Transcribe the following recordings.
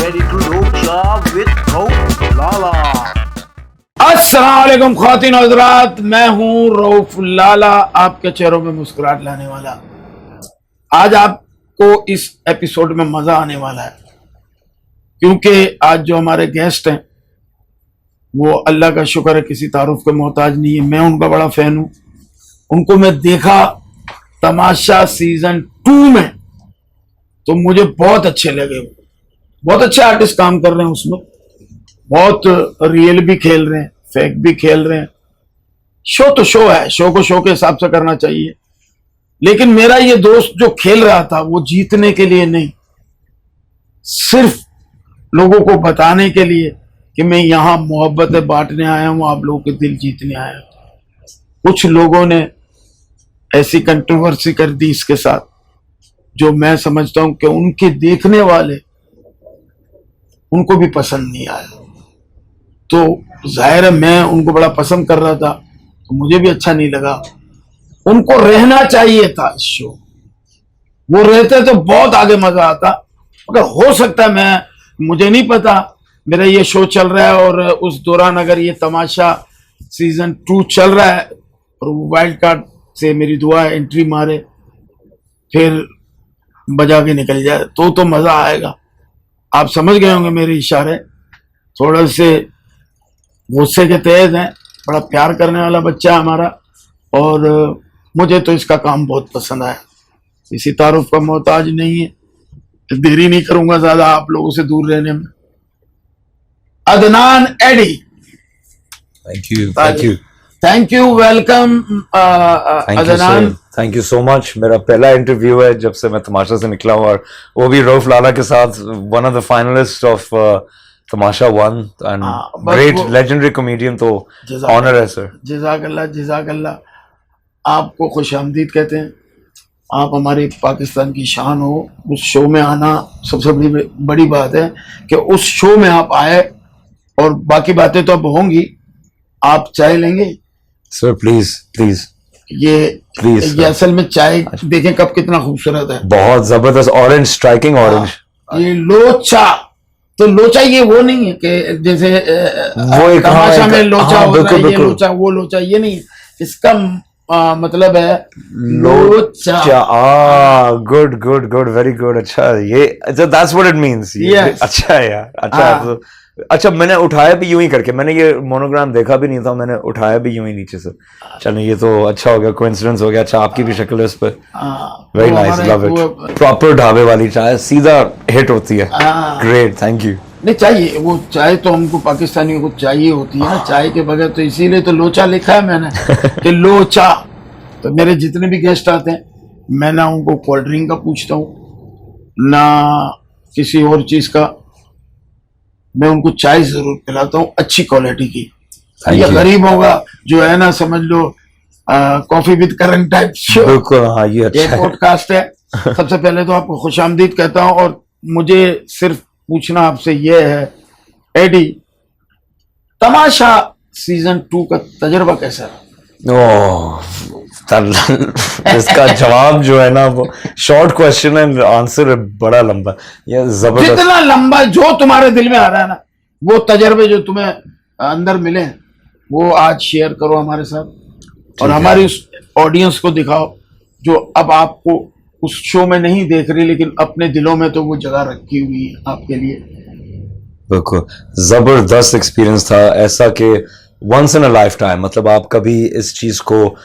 ready to rocha with Rauf Lala. अस्सलाम वालेकुम ख्वातीन और हज़रात, मैं हूँ रऊफ लाला, आपके चेहरों में मुस्कुराहट लाने वाला। आज आपको इस एपिसोड में मजा आने वाला है क्योंकि आज जो हमारे गेस्ट हैं वो अल्लाह का शुक्र है किसी तारुफ के मोहताज नहीं है। मैं उनका बड़ा फैन हूँ। उनको मैं देखा तमाशा सीजन 2 में तो मुझे बहुत अच्छे लगे। बहुत अच्छे आर्टिस्ट काम कर रहे हैं उसमें, बहुत रियल भी खेल रहे हैं, फेक भी खेल रहे हैं। शो तो शो है, शो को शो के हिसाब से करना चाहिए। लेकिन मेरा ये दोस्त जो खेल रहा था वो जीतने के लिए नहीं, सिर्फ लोगों को बताने के लिए कि मैं यहाँ मोहब्बतें बांटने आया हूँ, आप लोगों के दिल जीतने आया हूँ। कुछ लोगों ने ऐसी कंट्रोवर्सी कर दी इसके साथ जो मैं समझता हूं कि उनके देखने वाले उनको भी पसंद नहीं आया। तो जाहिर है मैं उनको बड़ा पसंद कर रहा था तो मुझे भी अच्छा नहीं लगा। उनको रहना चाहिए था इस शो, वो रहते तो बहुत आगे मजा आता। अगर हो सकता है, मुझे नहीं पता, मेरा ये शो चल रहा है और उस दौरान अगर ये तमाशा सीजन 2 चल रहा है और वो वाइल्ड कार्ड से मेरी दुआ एंट्री मारे फिर बजा के निकल जाए तो मजा आएगा। आप समझ गए होंगे मेरे इशारे। थोड़ा से गुस्से के तेज हैं, बड़ा प्यार करने वाला बच्चा है हमारा और मुझे तो इसका काम बहुत पसंद आया। किसी तारुफ का मोहताज नहीं है, देरी नहीं करूंगा ज्यादा आप लोगों से दूर रहने में। अदनान एडी, thank you, welcome Adnan. Thank you so much. मेरा पहला इंटरव्यू है जब से मैं तमाशा से निकला हूँ और वो भी रऊफ लाला के साथ, one of the finalist of Tamasha 1 and great legendary comedian. तो ऑनर है सर। जज़ाकल्लाह। आपको खुशामदीद कहते हैं। आप हमारे पाकिस्तान की शान हो। उस शो में आना सबसे बड़ी बात है कि उस शो में आप आए और बाकी बातें तो अब होंगी। आप चाय लेंगे सर? प्लीज ये असल में चाय देखें कब कितना खूबसूरत है, बहुत जबरदस्त ऑरेंज, स्ट्राइकिंग ऑरेंज। ये लोचा, तो लोचा ये वो नहीं है कि जैसे वो एक तमाशा में लोचा होता है, बिल्कुल, ये लोचा वो लोचा ये नहीं है। इसका मतलब है लोचा। Good, very good. अच्छा, ये दैट्स व्हाट इट मींस। अच्छा है यार। अच्छा अच्छा, मैंने उठाया भी यूं ही करके, मैंने ये मोनोग्राम देखा भी नहीं था, मैंने उठाया भी यूं ही नीचे से। चलो ये तो अच्छा हो गया, कोइंसिडेंस हो गया। अच्छा, आपकी भी शक्ल है इस पे, very nice, love it. Proper ढाबे वाली चाय सीधा हिट होती है। Great, thank you. नहीं चाहिए वो चाय तो हमको पाकिस्तानियों को चाहिए होती है ना, चाय के बगैर तो इसीलिए तो लोचा लिखा है मैंने कि लोचा। तो मेरे जितने भी गेस्ट आते हैं मैं ना उनको कोल्ड ड्रिंक का पूछता हूँ ना किसी और चीज का, मैं उनको चाय जरूर पिलाता हूँ अच्छी क्वालिटी की। ये गरीब होगा जो है ना, समझ लो coffee with Karan type show. बिल्कुल, हाँ, ये अच्छा पॉडकास्ट है। सबसे पहले तो आपको खुशामदीद कहता हूँ और मुझे सिर्फ पूछना आपसे ये है, एडी, तमाशा सीजन 2 का तजुर्बा कैसा है? इसका जवाब जो है ना वो शॉर्ट क्वेश्चन है, आंसर बड़ा लंबा। ये जबरदस्त, जितना लंबा जो तुम्हारे दिल में आ रहा है ना, वो तजर्बे जो तुम्हें अंदर मिले वो आज शेयर करो हमारे साथ और हमारी उस ऑडियंस को दिखाओ जो अब आपको उस शो में नहीं देख रही लेकिन अपने दिलों में तो वो जगह रखी हुई है आपके लिए। बिल्कुल जबरदस्त एक्सपीरियंस था, ऐसा कि once in a lifetime. मतलब आप कभी इस चीज को,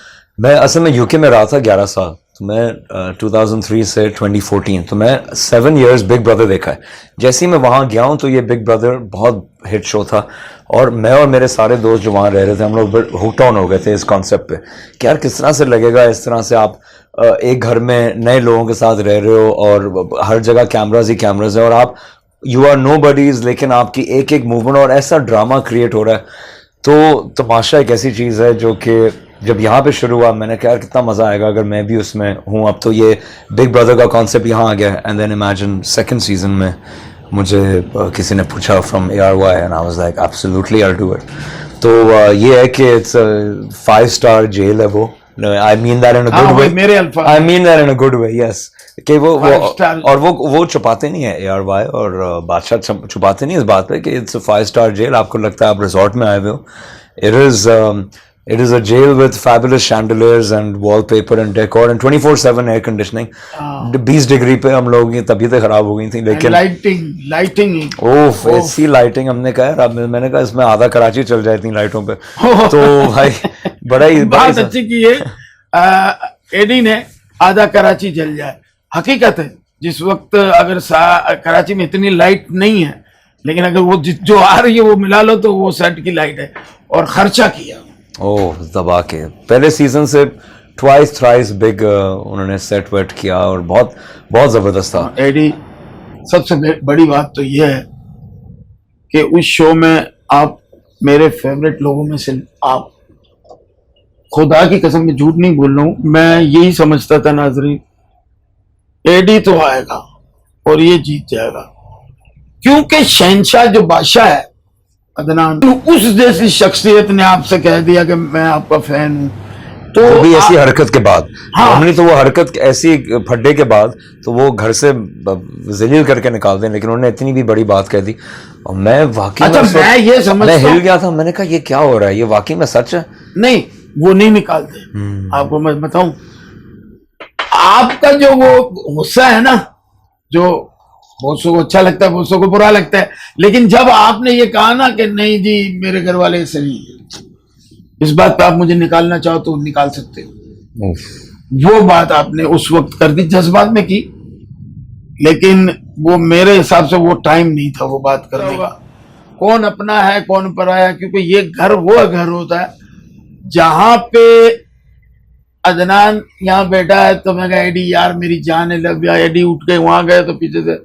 मैं असल में यूके में रहा था 11 साल, तो मैं 2003 से 2014, तो मैं 7 years बिग ब्रदर देखा है। जैसे ही मैं वहाँ गया हूँ तो ये बिग ब्रदर बहुत हिट शो था और मैं और मेरे सारे दोस्त जो वहाँ रह रहे थे हम लोग हुक ऑन हो गए थे इस कॉन्सेप्ट पे कि यार किस तरह से लगेगा इस तरह से आप एक घर में नए लोगों के साथ रह रहे हो और हर जगह कैमराज ही कैमराज है और आप यू आर नो बडीज, लेकिन आपकी एक एक मूवमेंट और ऐसा ड्रामा क्रिएट हो रहा है। तो तमाशा एक ऐसी चीज़ है जो कि जब यहाँ पे शुरू हुआ मैंने कहा यार कितना मज़ा आएगा अगर मैं भी उसमें हूँ। अब तो ये बिग ब्रदर का कॉन्सेप्ट यहाँ आ गया and then imagine second season में मुझे किसी ने पूछा from ARY and I was like absolutely I will do it. तो ये है कि इट्स 5 स्टार जेल है वो, आई मीन दैट इन अ हाँ, गुड वे, वही मेरे अल्फाज। I mean that in a good way, yes. कि वो Five star। और वो छुपाते नहीं है ARY और बादशाह छुपाते नहीं इस बात पे कि इट्स अ 5 स्टार जेल। आपको लगता है आप रिजॉर्ट में आए हुए हो। It is a jail with fabulous chandeliers and wallpaper and decor and 24/7 air conditioning। 20 degree पे हम लोगों की तबीयतें खराब हो गई थी, लेकिन लाइटिंग ओफ ऐसी लाइटिंग, हमने कहा यार, अब मैंने कहा इसमें आधा कराची चल जाए इतनी लाइटों पे। तो भाई बड़ा ही बात अच्छी की है एडी ने, आधा कराची जल जाए। हकीकत है, जिस वक्त अगर कराची में इतनी लाइट नहीं है, लेकिन अगर वो जो आ रही है वो मिला लो तो वो सेट की लाइट है। और खर्चा किया, ओह दबा के पहले सीजन से ट्वाइस थ्राइस बिग उन्होंने सेट वेट किया और बहुत बहुत जबरदस्त था। एडी, सबसे बड़ी बात तो यह है कि उस शो में आप मेरे फेवरेट लोगों में से आप, खुदा की कसम में झूठ नहीं बोल रहा हूं, मैं यही समझता था नाजरीन, एडी तो आएगा और ये जीत जाएगा, क्योंकि शहनशाह जो बादशाह है अदनान, उस जैसी शख्सियत ने आपसे कह दिया कि मैं आपका फैन हूं, तो वो भी ऐसी हरकत के बाद। हाँ। हमने तो वो हरकत ऐसी फड्डे के बाद तो वो घर से जलील करके निकाल दें, लेकिन उन्होंने इतनी भी बड़ी बात कह दी और मैं वाकई अच्छा, मैं ये समझता मैं हिल गया था। मैंने कहा ये क्या हो रहा है, ये वाकई में सच है? नहीं, वो नहीं निकालते। आपको मैं बताऊं, आपका जो वो गुस्सा है ना, जो बहुत को अच्छा लगता है, बहुत को बुरा लगता है, लेकिन जब आपने ये कहा ना कि नहीं जी मेरे घर वाले सही है, इस बात पे आप मुझे निकालना चाहो तो निकाल सकते हो, वो बात आपने उस वक्त कर दी, जज्बात में की, लेकिन वो मेरे हिसाब से वो टाइम नहीं था वो बात करने का। कौन अपना है कौन पराया है, क्योंकि ये घर वो घर होता है जहां पे अदनान यहाँ बैठा है तो मैं कहा एडी यार मेरी जान है, लव या एडी उठ के वहां गए तो पीछे से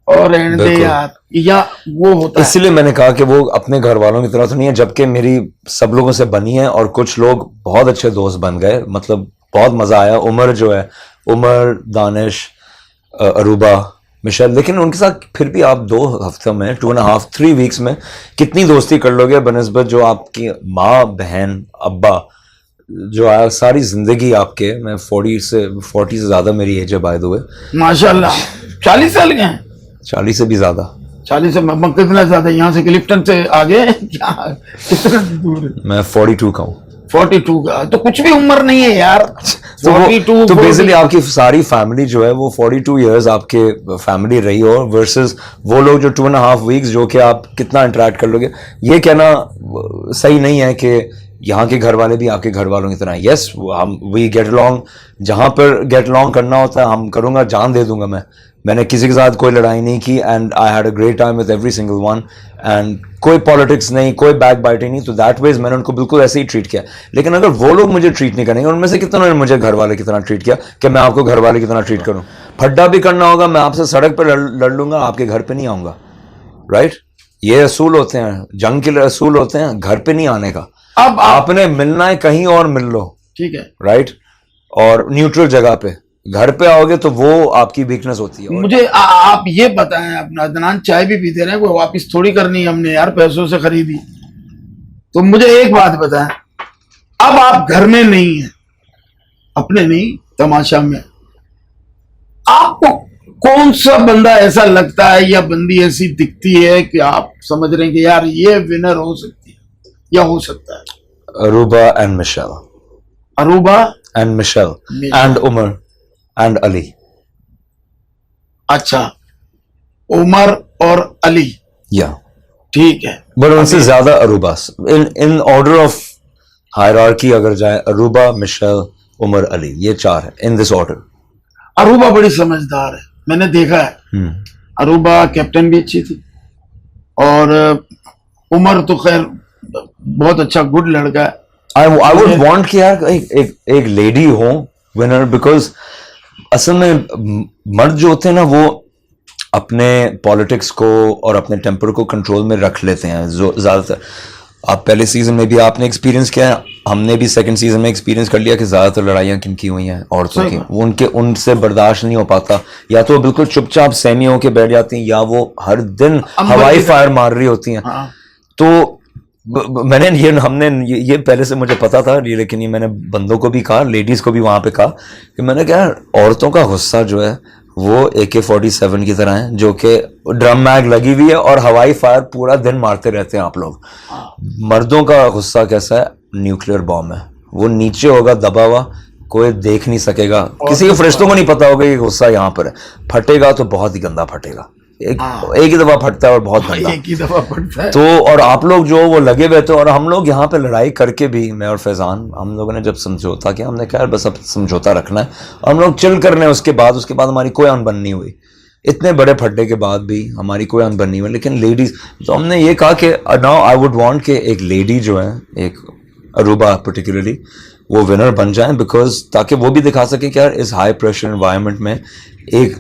और रहने दे यार, या वो होता है। इसलिए मैंने कहा कि वो अपने घर वालों की तरह तो नहीं है, जबकि मेरी सब लोगों से बनी है और कुछ लोग बहुत अच्छे दोस्त बन गए, मतलब बहुत मजा आया। उमर जो है, उमर, दानिश, अरूबा, मिशेल, लेकिन उनके साथ फिर भी आप 2 हफ्तों में 2.5-3 वीक्स में कितनी दोस्ती कर लोगे बनस्बत जो आपकी माँ, बहन, अब्बा जो आया सारी जिंदगी आपके। मैं 40 से ज्यादा मेरी एज है बाय द वे, माशाल्लाह। 40 साल के हैं? 40 से भी ज्यादा। 40 से कितना ज्यादा, यहाँ से क्लिफ्टन से आगे क्या, कितना दूर है? मैं 42 का हूँ। 42 का तो कुछ भी उम्र नहीं है यार। 42 तो बेसिकली आपकी सारी फैमिली जो है वो 42 इयर्स आपके फैमिली रही हो, वर्सेस वो लोग जो 2.5 वीक्स जो कि आप कितना इंटरेक्ट कर लोगे। ये कहना सही नहीं है कि यहाँ के घर वाले भी आपके घर वालों की तरह। यस, हम वी गेट अलॉन्ग, जहाँ पर गेट अलॉन्ग करना होता है हम करूँगा, जान दे दूंगा मैंने किसी के साथ कोई लड़ाई नहीं की, and I had a great time with every single one, and कोई पॉलिटिक्स नहीं, कोई बैक बाइटिंग नहीं, तो दैट वेज मैंने उनको बिल्कुल ऐसे ही ट्रीट किया। लेकिन अगर वो लोग मुझे ट्रीट नहीं करेंगे, उनमें से कितनों ने मुझे घर वाले की तरह ट्रीट किया कि मैं आपको घर वाले की तरह ट्रीट करूँ? फड्डा भी करना होगा, मैं आपसे सड़क पर लड़ लूंगा, आपके घर पे नहीं आऊंगा, राइट? ये असूल होते हैं, जंग के असूल होते हैं, घर पे नहीं आने का। अब आपने मिलना है कहीं और मिल लो, ठीक है, राइट? और न्यूट्रल जगह पे, घर पे आओगे तो वो आपकी वीकनेस होती है। मुझे आप ये बताएं, अपना अदनान चाय भी पीते रहे, कोई वापस थोड़ी करनी है हमने यार, पैसों से खरीदी। तो मुझे एक बात बताएं, अब आप घर में नहीं है, अपने नहीं तमाशा में, आपको कौन सा बंदा ऐसा लगता है या बंदी ऐसी दिखती है कि आप समझ रहे हैं कि यार ये विनर हो सकती है या हो सकता है? Aruba and Michelle, Aruba and Michelle and Umar and Ali. अच्छा, उमर और अली, या ठीक है, बट उनसे ज्यादा Aruba. In order of hierarchy अगर जाए, अरूबा, मिशेल, उमर, अली, ये 4 है इन दिस ऑर्डर। अरूबा बड़ी समझदार है, मैंने देखा है। अरूबा कैप्टन भी अच्छी थी, और उमर तो खैर बहुत अच्छा गुड लड़का है। आई वुड वांट कि यार एक लेडी हो विनर, बिकॉज असल में मर्द जो होते हैं ना वो अपने पॉलिटिक्स को और अपने टेम्पर को कंट्रोल में रख लेते हैं ज्यादातर। आप पहले सीजन में भी आपने एक्सपीरियंस किया है, हमने भी सेकंड सीजन में एक्सपीरियंस कर लिया कि ज्यादातर लड़ाइयाँ किनकी हुई हैं, औरतों की। वो उनसे बर्दाश्त नहीं हो पाता, या तो बिल्कुल चुपचाप सहमी होके बैठ जाती हैं, या वो हर दिन हवाई फायर मार रही होती हैं। तो मैंने ये पहले से मुझे पता था, लेकिन ये मैंने बंदों को भी कहा, लेडीज को भी वहां पे कहा कि मैंने कहा औरतों का गुस्सा जो है वो AK-47 की तरह है, जो कि ड्रम मैग लगी हुई है और हवाई फायर पूरा दिन मारते रहते हैं आप लोग। मर्दों का गुस्सा कैसा है? न्यूक्लियर बॉम्ब है, वो नीचे होगा दबा हुआ, कोई देख नहीं सकेगा, किसी के फरिश्तों को नहीं पता होगा कि गुस्सा यहाँ पर है। फटेगा तो बहुत ही गंदा फटेगा, एक ही दफा फटता है और बहुत गंदा, एक ही दफा फटता है। तो और आप लोग जो वो लगे हुए थे, और हम लोग यहाँ पे लड़ाई करके भी, मैं और फैजान, हम लोगों ने जब समझौता किया, हमने कहा बस अब समझौता रखना है और हम लोग चिल करने। उसके बाद हमारी कोई अनबन नहीं हुई, इतने बड़े फड्डे के बाद भी हमारी कोई अनबन नहीं हुई। लेकिन लेडीज, तो हमने ये कहा कि नाउ आई वुड वांट कि एक लेडी जो है, एक अरूबा पर्टिकुलरली, वो विनर बन जाए, बिकॉज ताकि वो भी दिखा सके कि यार इस हाई प्रेशर एनवायरनमेंट में एक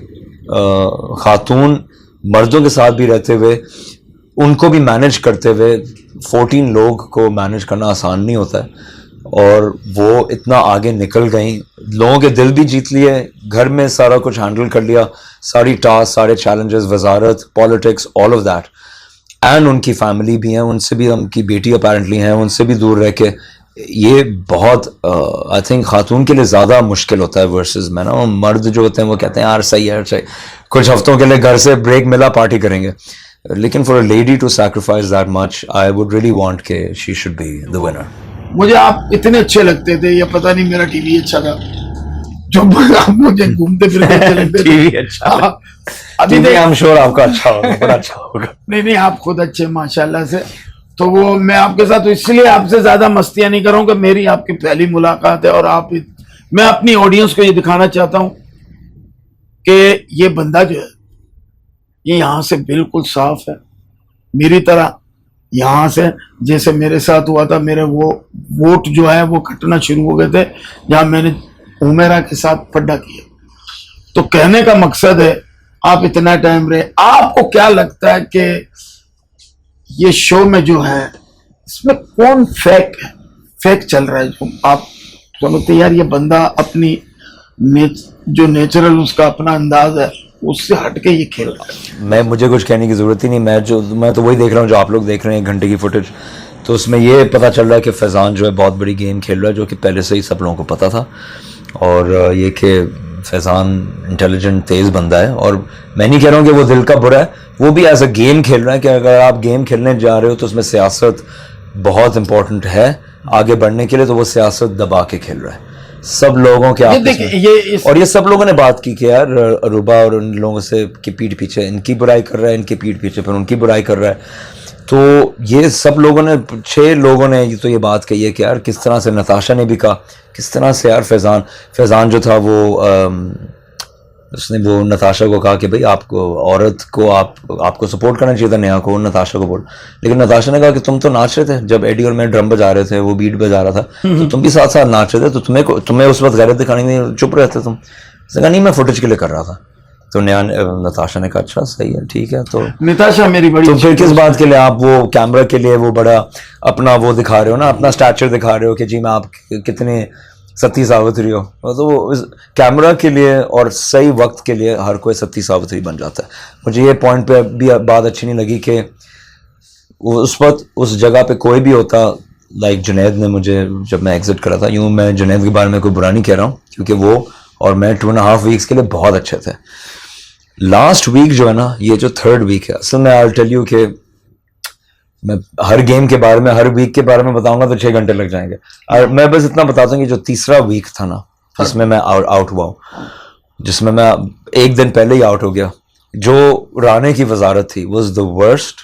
खातून मर्दों के साथ भी रहते हुए, उनको भी मैनेज करते हुए, 14 लोग को मैनेज करना आसान नहीं होता है, और वो इतना आगे निकल गई, लोगों के दिल भी जीत लिए, घर में सारा कुछ हैंडल कर लिया, सारी टास्क, सारे challenges, Wazarat, politics, all of that. And उनकी फैमिली भी है, उनसे भी, उनकी बेटी अपेरेंटली है, उनसे भी दूर रह के, ये बहुत आई थिंक खातून के लिए ज़्यादा मुश्किल होता है वर्सेस मैं ना। मर्द जो होते हैं वो कहते हैं यार सही है, सही, कुछ हफ्तों के लिए घर से ब्रेक मिला पार्टी करेंगे, लेकिन for a lady to sacrifice that much, I would really want के she should be the winner. मुझे आप इतने अच्छे लगते थे, या पता नहीं मेरा टीवी अच्छा था जो आप मुझे घूमते फिरते अच्छे लगते थे। टीवी अच्छा, अभी आई एम श्योर आपका अच्छा होगा, बड़ा अच्छा होगा। नहीं, आप खुद अच्छे माशाल्लाह से। तो वो मैं आपके साथ इसलिए आपसे ज्यादा मस्तियां नहीं करूं कि मेरी आपकी पहली मुलाकात है, और मैं अपनी ऑडियंस को ये दिखाना चाहता हूं कि ये बंदा जो है ये यहां से बिल्कुल साफ है, मेरी तरह यहां से, जैसे मेरे साथ हुआ था, मेरे वो वोट जो है वो कटना शुरू हो गए थे जहां मैंने उमेरा के साथ पड्डा किया। तो कहने का मकसद है, आप इतना टाइम रहे, आपको क्या लगता है कि ये शो में जो है इसमें कौन फेक चल रहा है, जो आप समझते यार ये बंदा अपनी जो नेचुरल उसका अपना अंदाज है उससे हटके ये खेल रहा है? मुझे कुछ कहने की जरूरत ही नहीं, मैं तो वही देख रहा हूँ जो आप लोग देख रहे हैं, 1 घंटे की फुटेज। तो उसमें ये पता चल रहा है कि फैजान जो है बहुत बड़ी गेम खेल रहा है, जो कि पहले से ही सब लोगों को पता था, और ये कि फैजान इंटेलिजेंट तेज़ बंदा है, और मैं नहीं कह रहा हूँ कि वो दिल का बुरा है, वो भी एज अ गेम खेल रहा है कि अगर आप गेम खेलने जा रहे हो तो उसमें सियासत बहुत इंपॉर्टेंट है आगे बढ़ने के लिए, तो वो सियासत दबा के खेल रहा है सब लोगों के और ये सब लोगों ने बात की कि यार अरूबा और उन लोगों से की पीठ पीछे इनकी बुराई कर रहा है, इनकी पीठ पीछे फिर उनकी बुराई कर रहा है। तो ये सब लोगों ने, 6 लोगों ने तो ये बात कही है कि यार किस तरह से नताशा ने भी कहा, किस तरह से यार फैजान जो था वो उसने वो नताशा को कहा कि भाई आपको औरत को आपको सपोर्ट करना चाहिए था, नेहा को, नताशा को बोल। लेकिन नताशा ने कहा कि तुम तो नाच रहे थे जब एडी और मैं ड्रम बजा रहे थे, वो बीट बजा रहा था, तो तुम भी साथ साथ नाच रहे थे, तो तुम्हें उस वक्त गैरत दिखाने में चुप रहते तुम। उसने कहा नहीं मैं फुटेज के लिए कर रहा था। तो नताशा ने कहा अच्छा सही है, ठीक है। तो नताशा मेरी बड़ी, तो फिर किस बात के लिए आप वो कैमरा के लिए वो बड़ा अपना वो दिखा रहे हो ना, अपना स्टैचर दिखा रहे हो कि जी मैं आप कितने सती सावित्री हो। तो कैमरा के लिए और सही वक्त के लिए हर कोई सती सावित्री बन जाता है। मुझे ये पॉइंट पे भी बात अच्छी नहीं लगी कि उस वक्त उस जगह पे कोई भी होता, लाइक जुनैद ने मुझे, जब मैं एग्जिट करा था, यूं मैं जुनैद के बारे में कोई बुरा नहीं कह रहा हूँ, क्योंकि वो और मैं 2.5 वीक्स के लिए बहुत अच्छे थे। लास्ट वीक जो है ना, ये जो 3rd वीक है, असल में आई टेल यू कि मैं हर गेम के बारे में, हर वीक के बारे में बताऊंगा तो 6 घंटे लग जाएंगे। और मैं बस इतना बताता हूँ कि जो 3रा वीक था ना, जिसमें मैं आउट हुआ हूँ, जिसमें मैं 1 दिन पहले ही आउट हो गया, जो राणे की वजारत थी वाज द वर्स्ट।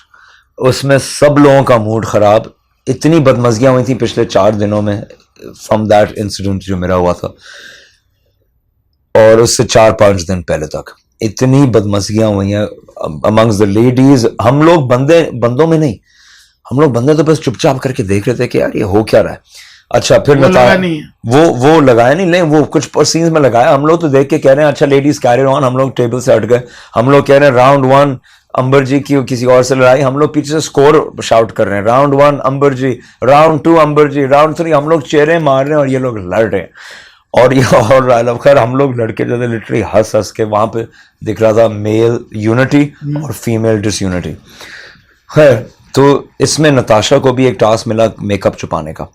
उसमें सब लोगों का मूड खराब, इतनी बदमज़गियाँ हुई थी पिछले 4 दिनों में फ्रॉम दैट इंसिडेंट जो मेरा हुआ था, और उससे 4-5 दिन पहले तक इतनी बदमज़गियाँ हुई हैं अमंग्स द लेडीज। हम लोग बंदों में नहीं, हम लोग बंदे तो बस चुपचाप करके देख रहे थे कि यार ये हो क्या रहा है। अच्छा फिर वो लगाया नहीं, नहीं वो कुछ सीन्स में लगाया, हम लोग तो देख के कह रहे हैं अच्छा लेडीज कैरी ऑन, हम लोग टेबल से हट गए, हम लोग कह रहे हैं राउंड 1 अंबर जी की किसी और से लड़ाई, हम लोग पीछे से स्कोर शाउट कर रहे हैं, राउंड 1 अंबर जी, राउंड 2 अंबर जी, राउंड 3, हम लोग चेहरे मार रहे हैं और ये लोग लड़ रहे हैं। और ये और खैर हम लोग लड़के जो थे लिटरली हंस के वहां पे दिख रहा था मेल यूनिटी और फीमेल डिसयूनिटी। खैर तो इसमें नताशा को भी एक टास्क मिला मेकअप छुपाने का।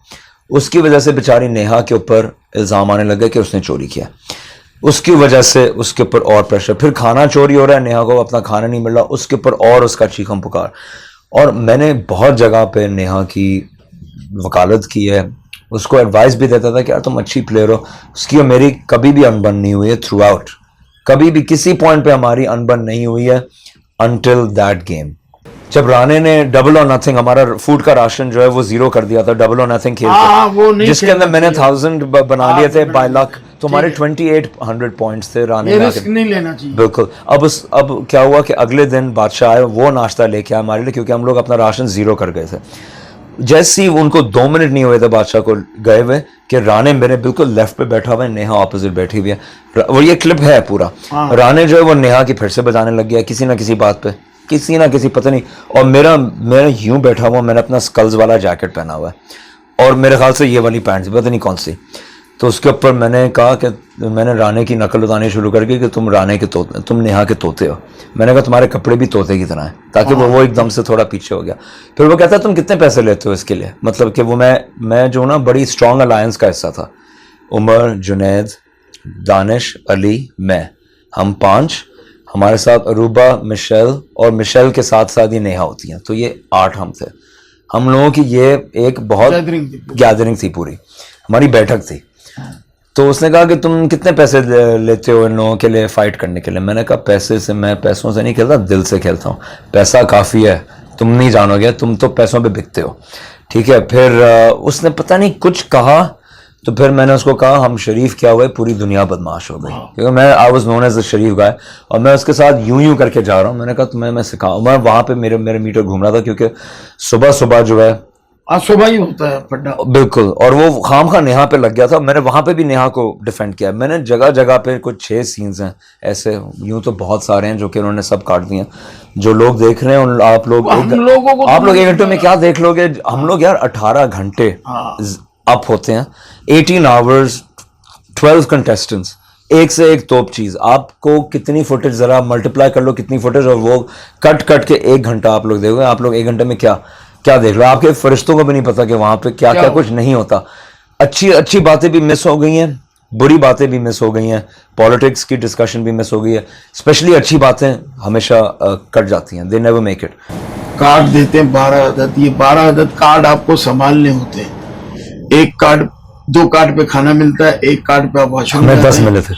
उसकी वजह से बेचारी नेहा के ऊपर इल्ज़ाम आने लगे कि उसने चोरी किया। उसकी वजह से उसके ऊपर और प्रेशर, फिर खाना चोरी हो रहा है, नेहा को अपना खाना नहीं मिल रहा, उसके ऊपर और उसका चीखम पुकार। और मैंने बहुत जगह पे नेहा की वकालत की है, उसको एडवाइस भी देता था कि यार तुम अच्छी प्लेयर हो। उसकी और मेरी कभी भी अनबन नहीं हुई है थ्रू आउट, कभी भी किसी पॉइंट पे हमारी अनबन नहीं हुई है अनटिल दैट गेम। जब राणे ने डबल और नथिंग, हमारा फूड का राशन जो है वो जीरो कर दिया था डबल और नथिंग खेल वो नहीं, जिसके अंदर मैंने 1000 बना लिए थे बाय लक, तो हमारे 2800 पॉइंट्स थे। राणे ये ने रिस्क नहीं लेना चाहिए। बिल्कुल। अब क्या हुआ कि अगले दिन बादशाह आए, वो नाश्ता लेके आए हमारे लिए, क्योंकि हम लोग अपना राशन जीरो कर गए थे। जैसे ही उनको 2 मिनट नहीं हुए थे बादशाह को गए हुए कि राणे मेरे बिल्कुल लेफ्ट पे बैठा हुआ है, नेहा ऑपोजिट बैठी हुई है। और ये क्लिप है पूरा। राणे जो है वो नेहा की फिर से बजाने लग गया किसी ना किसी बात पे, किसी ना किसी पता नहीं। और मैं यूं बैठा हुआ, मैंने अपना स्कल्स वाला जैकेट पहना हुआ है और मेरे ख्याल से ये वाली पैंट पता नहीं कौन सी। तो उसके ऊपर मैंने कहा कि मैंने राणे की नकल उतारनी शुरू कर दी कि तुम राणे के तोते, तुम नेहा के तोते हो। मैंने कहा तुम्हारे कपड़े भी तोते की तरह हैं, ताकि वो एकदम से थोड़ा पीछे हो गया। फिर वो कहता तुम कितने पैसे लेते हो इसके लिए, मतलब कि वो मैं जो ना बड़ी स्ट्रॉन्ग अलायंस का हिस्सा था। उमर, जुनैद, दानिश, अली, मैं, हम 5, हमारे साथ अरूबा, मिशेल, और मिशेल के साथ साथ ही नेहा होती हैं, तो ये 8 हम थे। हम लोगों की ये एक बहुत गैदरिंग थी, पूरी हमारी बैठक थी। तो उसने कहा कि तुम कितने पैसे लेते हो इन लोगों के लिए फाइट करने के लिए। मैंने कहा पैसे से, मैं पैसों से नहीं खेलता, दिल से खेलता हूँ। पैसा काफ़ी है, तुम नहीं जानोगे, तुम तो पैसों पे बिकते हो, ठीक है। फिर उसने पता नहीं कुछ कहा, तो फिर मैंने उसको कहा हम शरीफ क्या हुए, पूरी दुनिया बदमाश हो गई, क्योंकि मैं I was known as a शरीफ गाय, और मैं उसके साथ यूं करके जा रहा हूँ। मैंने कहा तुम्हें मैं सिखाऊँ। मैं वहाँ पे मेरे मीटर घूम रहा था, क्योंकि सुबह सुबह जो है आज सुबह ही होता है पड्डा, बिल्कुल। और वो खाम खा नेहा पे लग गया था। मैंने वहां पे भी नेहा को डिफेंड किया। मैंने जगह जगह पे कुछ 6 सीन्स हैं ऐसे, यूं तो बहुत सारे हैं जो कि उन्होंने सब काट दिए। जो लोग देख रहे हैं आप लोग एक घंटे में क्या देख लोगे। हम लोग यार 18 घंटे अप होते हैं, 18 आवर्स, 12 कंटेस्टेंट्स, एक से एक तोप चीज। आपको कितनी फुटेज जरा मल्टीप्लाई कर लो, कितनी फुटेज, और वो कट के 1 घंटा आप लोग देखोगे। आप लोग 1 घंटे में क्या देख रहे हो। आपके फरिश्तों को भी नहीं पता कि वहां पे क्या क्या कुछ नहीं होता। अच्छी बातें भी मिस हो गई हैं, बुरी बातें भी मिस हो गई हैं, पॉलिटिक्स की डिस्कशन भी मिस हो गई है। स्पेशली अच्छी बातें हमेशा कट जाती हैं, they never make it. Card देते हैं 12 अदद, ये 12 अदद कार्ड आपको संभालने होते हैं। एक कार्ड, 2 कार्ड पे खाना मिलता है, एक कार्ड पे आप वॉशरूम। हमें 10 मिले थे,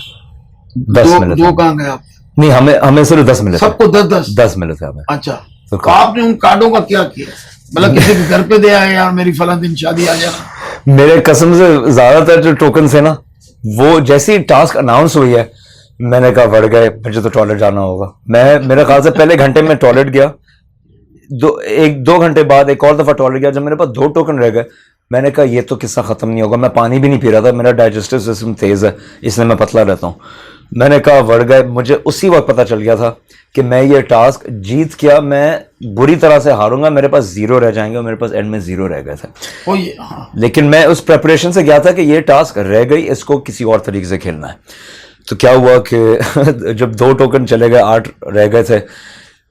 10 मिले थे। 2 कहाँ गए आप? नहीं, हमें सिर्फ 10 मिले थे। सबको 10 मिले थे हमें। अच्छा, तो आपने उन कार्डों का क्या किया? मतलब किसी के घर पे दे आए यार मेरी फला दिन शादी आ जाना। मेरे कसम से ज्यादातर जो टोकन है ना, वो जैसी टास्क अनाउंस हुई है, मैंने कहा बढ़ गए, मुझे तो टॉयलेट जाना होगा। मैं मेरे ख्याल से पहले घंटे में टॉयलेट गया, 2 घंटे बाद एक और दफा टॉयलेट गया। जब मेरे पास 2 टोकन रह गए, मैंने कहा ये तो किस्सा खत्म नहीं होगा। मैं पानी भी नहीं पी रहा था, मेरा डाइजेस्टिव सिस्टम तेज है, इसलिए मैं पतला रहता हूँ। मैंने कहा बढ़ गए। मुझे उसी वक्त पता चल गया था कि मैं ये टास्क जीत क्या, मैं बुरी तरह से हारूंगा, मेरे पास 0 रह जाएंगे, और मेरे पास एंड में 0 रह गए थे। लेकिन मैं उस प्रेपरेशन से गया था कि ये टास्क रह गई, इसको किसी और तरीके से खेलना है। तो क्या हुआ कि जब 2 टोकन चले गए, 8 रह गए थे,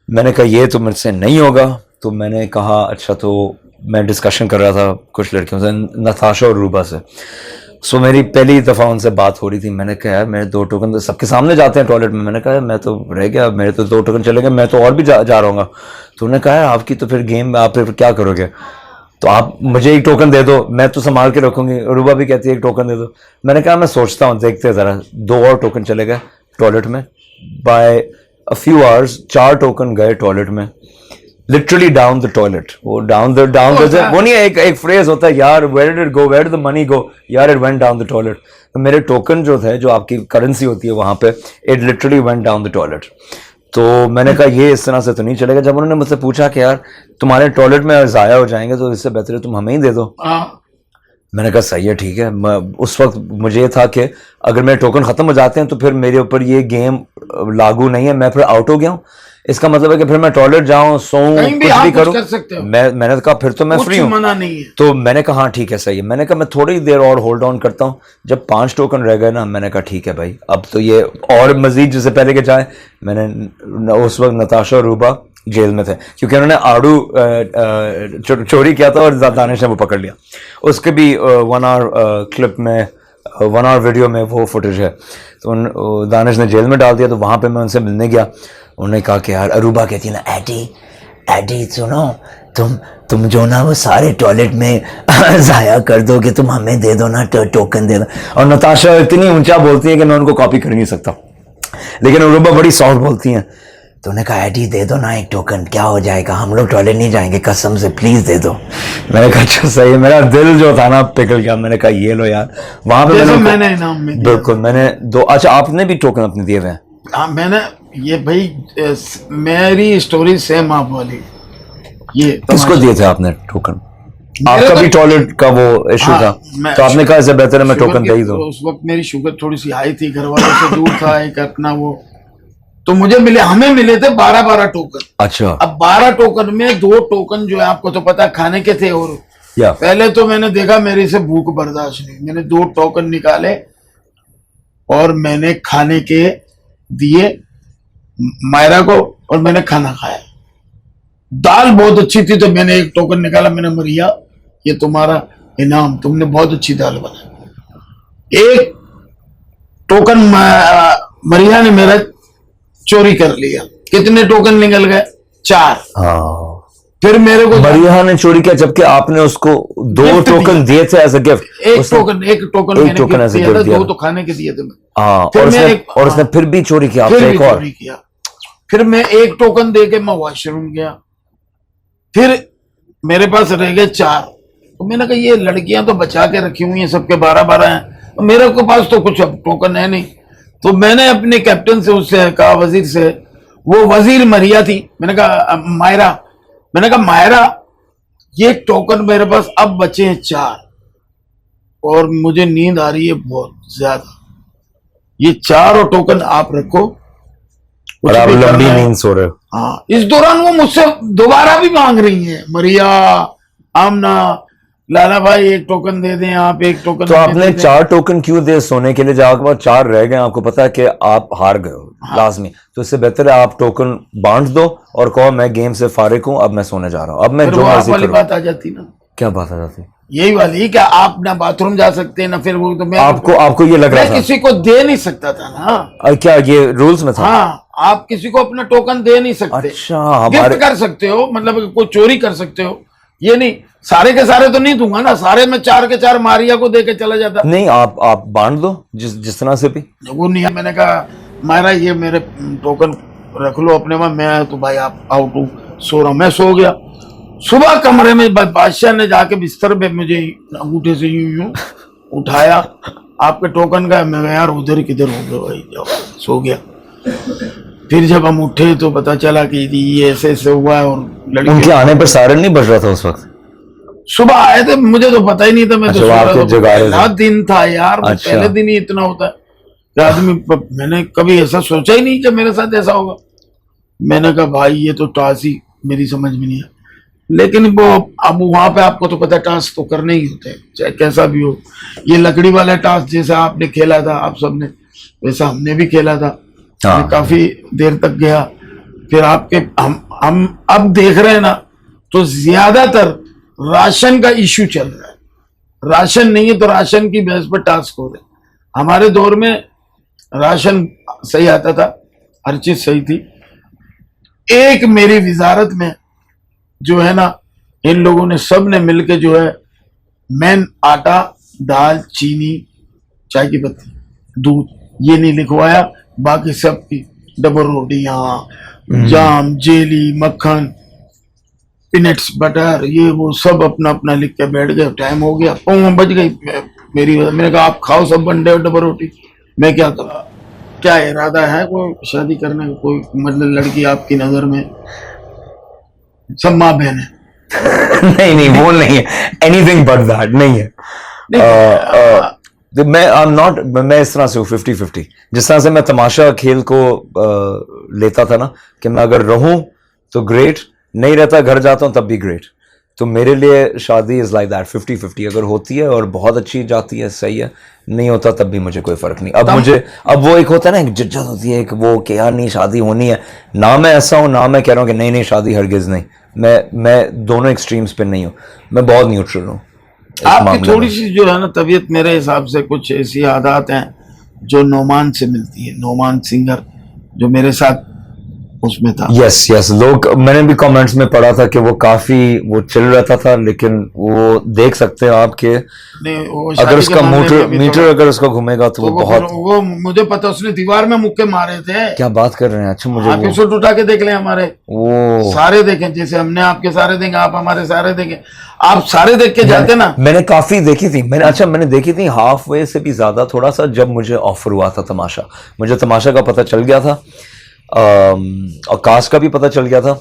मैंने कहा ये तो मुझसे नहीं होगा। तो मैंने कहा अच्छा, तो मैं डिस्कशन कर रहा था कुछ लड़कियों से, नताशा और रूबा से। सो मेरी पहली दफ़ा उनसे बात हो रही थी। मैंने कहा यार मेरे 2 टोकन तो सबके सामने जाते हैं टॉयलेट में। मैंने कहा मैं तो रह गया, मेरे तो 2 टोकन चले गए, मैं तो और भी जा रहूँगा। तो उन्होंने कहा यार आपकी तो फिर गेम, आप फिर क्या करोगे, तो आप मुझे 1 टोकन दे दो, मैं तो संभाल के रखूँगी। रूबा भी कहती है 1 टोकन दे दो। मैंने कहा मैं सोचता हूँ, देखते हैं ज़रा। 2 और टोकन चले गए टॉयलेट में। By a few hours 4 token गए टॉयलेट में, लिटरली डाउन द टॉयलेट। वो डाउन द वो नहीं है, एक फ्रेज होता है यार, where did it go, where did the money go, यार it went down the toilet. तो मेरे टोकन जो थे, जो आपकी करेंसी होती है वहां पे, it literally went down the toilet. तो मैंने कहा ये इस तरह से तो नहीं चलेगा। जब उन्होंने मुझसे पूछा कि यार तुम्हारे टॉयलेट में ज़ाया हो जाएंगे, तो इससे बेहतर है तुम हमें ही दे दो। मैंने कहा सही है, ठीक है। उस वक्त मुझे ये था कि अगर मेरे टोकन ख़त्म हो जाते हैं तो फिर मेरे ऊपर ये गेम लागू नहीं है, मैं फिर आउट हो गया हूँ, इसका मतलब है कि फिर मैं टॉयलेट जाऊं, सोऊं, कहीं भी कुछ आप भी कुछ करूं, कर सकते हो। मैंने तो कहा फिर तो मैं कुछ फ्री हूँ। मना नहीं है। तो मैंने कहा हाँ ठीक है सही है, मैंने कहा मैं थोड़ी देर और होल्ड ऑन करता हूँ। जब 5 टोकन रह गए ना, मैंने कहा ठीक है भाई, अब तो ये और मजीद जिससे पहले के जाए। मैंने उस वक्त नताशा और रूबा जेल में थे क्योंकि उन्होंने आड़ू चोरी किया था और दानिश ने वो पकड़ लिया। उसके भी 1 आवर क्लिप में, 1 आवर वीडियो में वो फुटेज है। तो दानिश ने जेल में डाल दिया, तो वहाँ पे मैं उनसे मिलने गया। उन्होंने कहा कि यार, अरूबा कहती है ना, एडी सुनो, तुम जो ना वो सारे टॉयलेट में जाया कर दो कि तुम हमें दे दो ना, टोकन दे दो। और नताशा इतनी ऊंचा बोलती है कि मैं उनको कॉपी कर नहीं सकता, लेकिन अरूबा बड़ी सॉफ्ट बोलती हैं। तो उन्होंने कहा एडी दे दो ना एक टोकन, क्या हो जाएगा, हम लोग टॉयलेट नहीं जाएंगे, कसम से प्लीज दे दो। मैंने कहा अच्छा सही है। मेरा दिल जो था ना पिघल गया। मैंने कहा ये लो यार। वहां पे मैंने इनाम में बिल्कुल मैंने 2, अच्छा आपने भी टोकन अपने दिए हुए हैं? हाँ मैंने, ये भाई मेरी स्टोरी सेम आप वाली। ये किसको दिए थे आपने टोकन? आपका भी टॉयलेट का वो इशू था, तो आपने कहा इससे बेहतर है मैं टोकन दे ही दूं। उस वक्त मेरी शुगर थोड़ी सी हाई थी, घर वालों से दूर था एक अपना वो, तो मुझे मिले, हमें मिले थे 12 टोकन। अच्छा। अब 12 टोकन में 2 टोकन जो है आपको तो पता खाने के थे, और पहले तो मैंने देखा मेरे से भूख बर्दाश्त नहीं, मैंने 2 टोकन निकाले और मैंने खाने के दिए मायरा को, और मैंने खाना खाया। दाल बहुत अच्छी थी, तो मैंने 1 टोकन निकाला, मैंने मरिया ये तुम्हारा इनाम, तुमने बहुत अच्छी दाल बनाई। 1 टोकन मरिया ने मेरा चोरी कर लिया। कितने टोकन निकल गए? 4। हाँ। फिर मेरे को मरिया ने चोरी किया, जबकि आपने उसको 2 टोकन दिए थे एज अ गिफ्ट। एक टोकन मैंने एज अ गिफ्ट दिया, 2 तो खाने के दिए थे मैं। हाँ, और उसने फिर भी चोरी किया, फिर एक और चोरी किया। फिर मैं 1 टोकन दे के मैं वॉशरूम गया, फिर मेरे पास रह गए 4। तो मैंने कहा ये लड़कियां तो बचा के रखी हुई हैं, सबके 12 हैं, तो मेरे को पास तो कुछ अब टोकन है नहीं। तो मैंने अपने कैप्टन से उससे कहा, वजीर से, वो वजीर मरिया थी, मैंने कहा मायरा, मैंने कहा मायरा ये टोकन मेरे पास अब बचे हैं 4 और मुझे नींद आ रही है बहुत ज्यादा, ये 4 टोकन आप रखो, और आप लंबी नींद सो रहे हो। हाँ, इस दौरान वो मुझसे दोबारा भी मांग रही हैं, मरिया, आमना, लाला भाई 1 टोकन दे दें आप, 1 टोकन। तो आपने 4 टोकन क्यों दे सोने के लिए, जहां बाद 4 रह गए, आपको पता है कि आप हार गए हो लाजमी, तो इससे बेहतर है आप टोकन बांट दो और कहो मैं गेम से फारिग हूं, अब मैं सोने जा रहा हूं, अब मैं जो मर्जी करूं। बात आ जाती ना। क्या बात आ जाती? यही वाली, क्या आप ना बाथरूम जा सकते हैं ना, फिर वो तो मैं आपको ये लग रहा था? मैं किसी को दे नहीं सकता था ना। क्या ये रूल्स में था? हाँ, आप किसी को अपना टोकन दे नहीं सकते। अच्छा, गिफ्ट कर सकते हो, मतलब कोई चोरी कर सकते हो, ये नहीं सारे के सारे तो नहीं दूंगा ना, सारे मैं 4 के 4 मारिया को दे के चला जाता। नहीं, आप बांट दो जिस तरह से भी। वो नहीं, मैंने कहा मायरा ये मेरे टोकन रख लो अपने में, मैं तो भाई आप आउट हूँ, सो रहा हूँ। मैं सो गया। सुबह कमरे में बादशाह ने जाके बिस्तर पे मुझे अंगूठे से यूं उठाया, आपके टोकन का। मैं यार उधर किधर हो गया भाई, जाओ, सो गया। फिर जब हम उठे तो पता चला कि ये ऐसे ऐसे हुआ है, और लड़की उनके आने पर सायरन नहीं बज रहा था उस वक्त? सुबह आए थे, मुझे तो पता ही नहीं था, मैं तो पहला दिन था यार। अच्छा। पहले दिन ही इतना होता है आदमी, मैंने कभी ऐसा सोचा ही नहीं कि मेरे साथ ऐसा होगा। मैंने कहा भाई ये तो टास्क ही मेरी समझ में नहीं है, लेकिन वो अब वहां पे आपको तो पता है टास्क तो करने ही होते हैं, चाहे कैसा भी हो। ये लकड़ी वाला टास्क जैसा आपने खेला था आप सबने, वैसा हमने भी खेला था। काफी देर तक गया, फिर आपके हम अब देख रहे हैं ना, तो ज्यादातर राशन का इश्यू चल रहा है। राशन नहीं है तो राशन की बहस पर टास्क हो रहे। हमारे दौर में राशन सही आता था, हर चीज सही थी। एक मेरी विजारत में जो है ना, इन लोगों ने सब ने मिलके जो है मैन आटा, दाल, चीनी, चाय की पत्ती, दूध, ये नहीं लिखवाया, बाकी सब की डबल रोटियां, जाम, जेली, मक्खन, पीनट्स, बटर, ये वो सब अपना अपना लिख के बैठ गए। टाइम हो गया, पौं बज गई मेरी। मैंने कहा आप खाओ सब अंडे और डबल रोटी, मैं क्या करूं। क्या इरादा है कोई शादी करने का, कोई मतलब लड़की आपकी नजर में? सब माँ बहन है। नहीं वो नहीं है, एनीथिंग बट दैट नहीं है। मैं इस तरह से हूँ 50-50। जिस तरह से मैं तमाशा खेल को लेता था ना कि मैं अगर रहूं तो ग्रेट, नहीं रहता घर जाता हूँ तब भी ग्रेट। तो मेरे लिए शादी इज लाइक दैट 50-50। अगर होती है और बहुत अच्छी जाती है सही है, नहीं होता तब भी मुझे कोई फर्क नहीं। अब वो एक होता है ना, एक जिज्जत होती है, एक वो कि यार नहीं शादी होनी है। ना मैं ऐसा हूँ, ना मैं कह रहा हूँ कि नहीं शादी हरगिज नहीं। मैं दोनों एक्सट्रीम्स पे नहीं हूँ, मैं बहुत न्यूट्रल हूँ। आपकी थोड़ी सी जो है ना तबीयत, मेरे हिसाब से कुछ ऐसी आदत हैं जो नोमान से मिलती है। नोमान सिंगर जो मेरे साथ उसमें था। यस लोग, मैंने भी कमेंट्स में पढ़ा था कि वो काफी वो चिल रहता था, लेकिन वो देख सकते हैं आपके अगर उसका मीटर अगर उसका घूमेगा तो वो बहुत, वो मुझे पता, उसने दीवार में मुक्के मारे थे। क्या बात कर रहे हैं? अच्छा, मुझे एपिसोड उठा के देख लें हमारे, वो सारे देखें, जैसे हमने आपके सारे देखें, आप हमारे सारे देखें। आप सारे देख के जाते ना। मैंने काफी देखी थी, मैंने देखी थी हाफ वे से भी ज्यादा थोड़ा सा, जब मुझे ऑफर हुआ था तमाशा। मुझे तमाशा का पता चल गया था और कास्ट का भी पता चल गया था,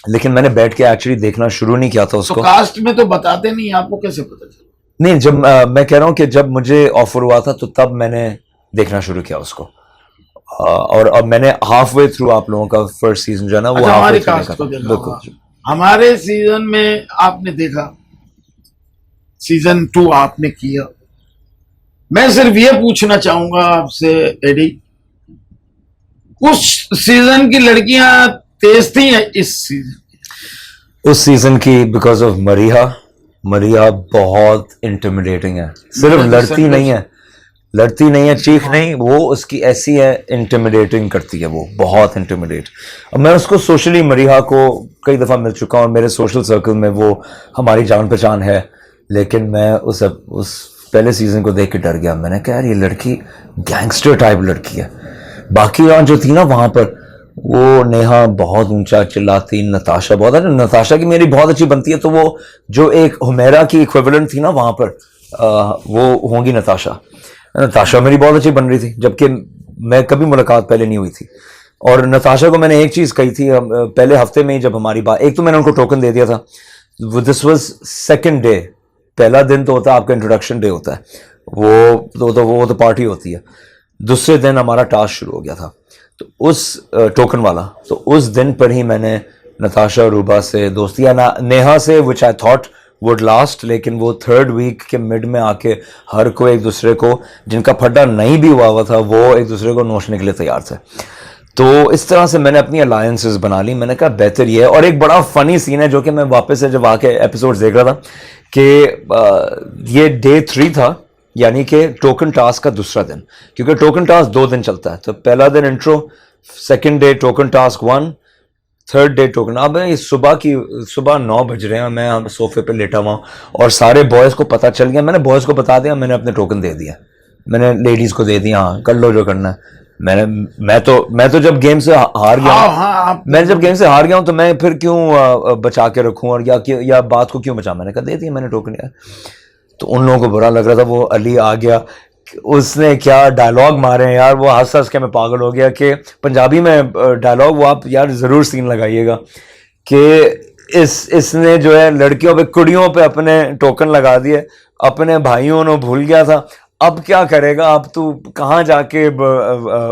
लेकिन मैंने बैठ के एक्चुअली देखना शुरू नहीं किया था उसको। तो कास्ट में तो बताते नहीं, आपको कैसे पता चला? नहीं, जब मैं कह रहा हूँ कि जब मुझे ऑफर हुआ था तो तब मैंने देखना शुरू किया उसको। और अब मैंने हाफ वे थ्रू आप लोगों का फर्स्ट सीजन जो है ना वो हमारी कास्ट को देखा। हमारे सीजन में आपने देखा, सीजन 2 आपने किया। मैं सिर्फ ये पूछना चाहूंगा आपसे एडी, उस सीजन की लड़कियां तेज थी या इस सीजन? उस सीजन की बिकॉज ऑफ मरिया बहुत इंटिमिडेटिंग है। सिर्फ लड़ती नहीं है, चीख नहीं, वो उसकी ऐसी है, इंटिमिडेटिंग करती है वो, बहुत इंटिमिडेट। अब मैं उसको सोशली, मरिया को कई दफा मिल चुका हूँ, मेरे सोशल सर्कल में वो हमारी जान पहचान है, लेकिन मैं उस पहले सीजन को देख के डर गया। मैंने कहा यार ये लड़की गैंगस्टर टाइप लड़की है। बाकी जो थी ना वहां पर, वो नेहा बहुत ऊंचा चिल्लाती, नताशा बहुत है, नताशा की मेरी बहुत अच्छी बनती है, तो वो जो एक हुमैरा की इक्विवेलेंट थी ना वहां पर, वो होंगी नताशा मेरी बहुत अच्छी बन रही थी, जबकि मैं कभी मुलाकात पहले नहीं हुई थी। और नताशा को मैंने एक चीज कही थी पहले हफ्ते में ही, जब हमारी बात, एक तो मैंने उनको टोकन दे दिया था, दिस वाज सेकंड डे। पहला दिन तो होता है आपका इंट्रोडक्शन डे होता है, वो तो पार्टी होती है। दूसरे दिन हमारा टास्क शुरू हो गया था, तो उस टोकन वाला, तो उस दिन पर ही मैंने नताशा और रूबा से दोस्ती, या नेहा से, विच आई थॉट वुड लास्ट, लेकिन वो थर्ड वीक के मिड में आके हर कोई एक दूसरे को, जिनका फड्डा नहीं भी हुआ था, वो एक दूसरे को नोचने के लिए तैयार थे। तो इस तरह से मैंने अपनी अलायंसेस बना ली। मैंने कहा बेहतर ये है। और एक बड़ा फनी सीन है जो कि मैं वापस से जब आके एपिसोड्स देख रहा था कि ये डे 3 था, यानी कि टोकन टास्क का दूसरा दिन, क्योंकि टोकन टास्क 2 दिन चलता है। तो पहला दिन intro, second day token task 1, third day token. अब सुबह 9 बज रहे हैं, मैं सोफे पे लेटा हुआ और सारे बॉयज को पता चल गया। मैंने बॉयज को बता दिया, मैंने अपने टोकन दे दिया, मैंने लेडीज को दे दिया, हाँ कर लो जो करना है। मैं तो जब गेम से हार गया, मैं जब गेम से हार गया हूं तो मैं फिर क्यों बचा के रखूं, और या बात को क्यों बचा। मैंने कहा दे दिया मैंने टोकन यार। तो उन लोगों को बुरा लग रहा था। वो अली आ गया, उसने क्या डायलॉग मारे हैं यार, वो हंस हंस के मैं पागल हो गया। कि पंजाबी में डायलॉग, वो आप यार जरूर सीन लगाइएगा कि इसने जो है लड़कियों पे, कुड़ियों पे अपने टोकन लगा दिए, अपने भाइयों ने भूल गया था। अब क्या करेगा, अब तू कहाँ जाके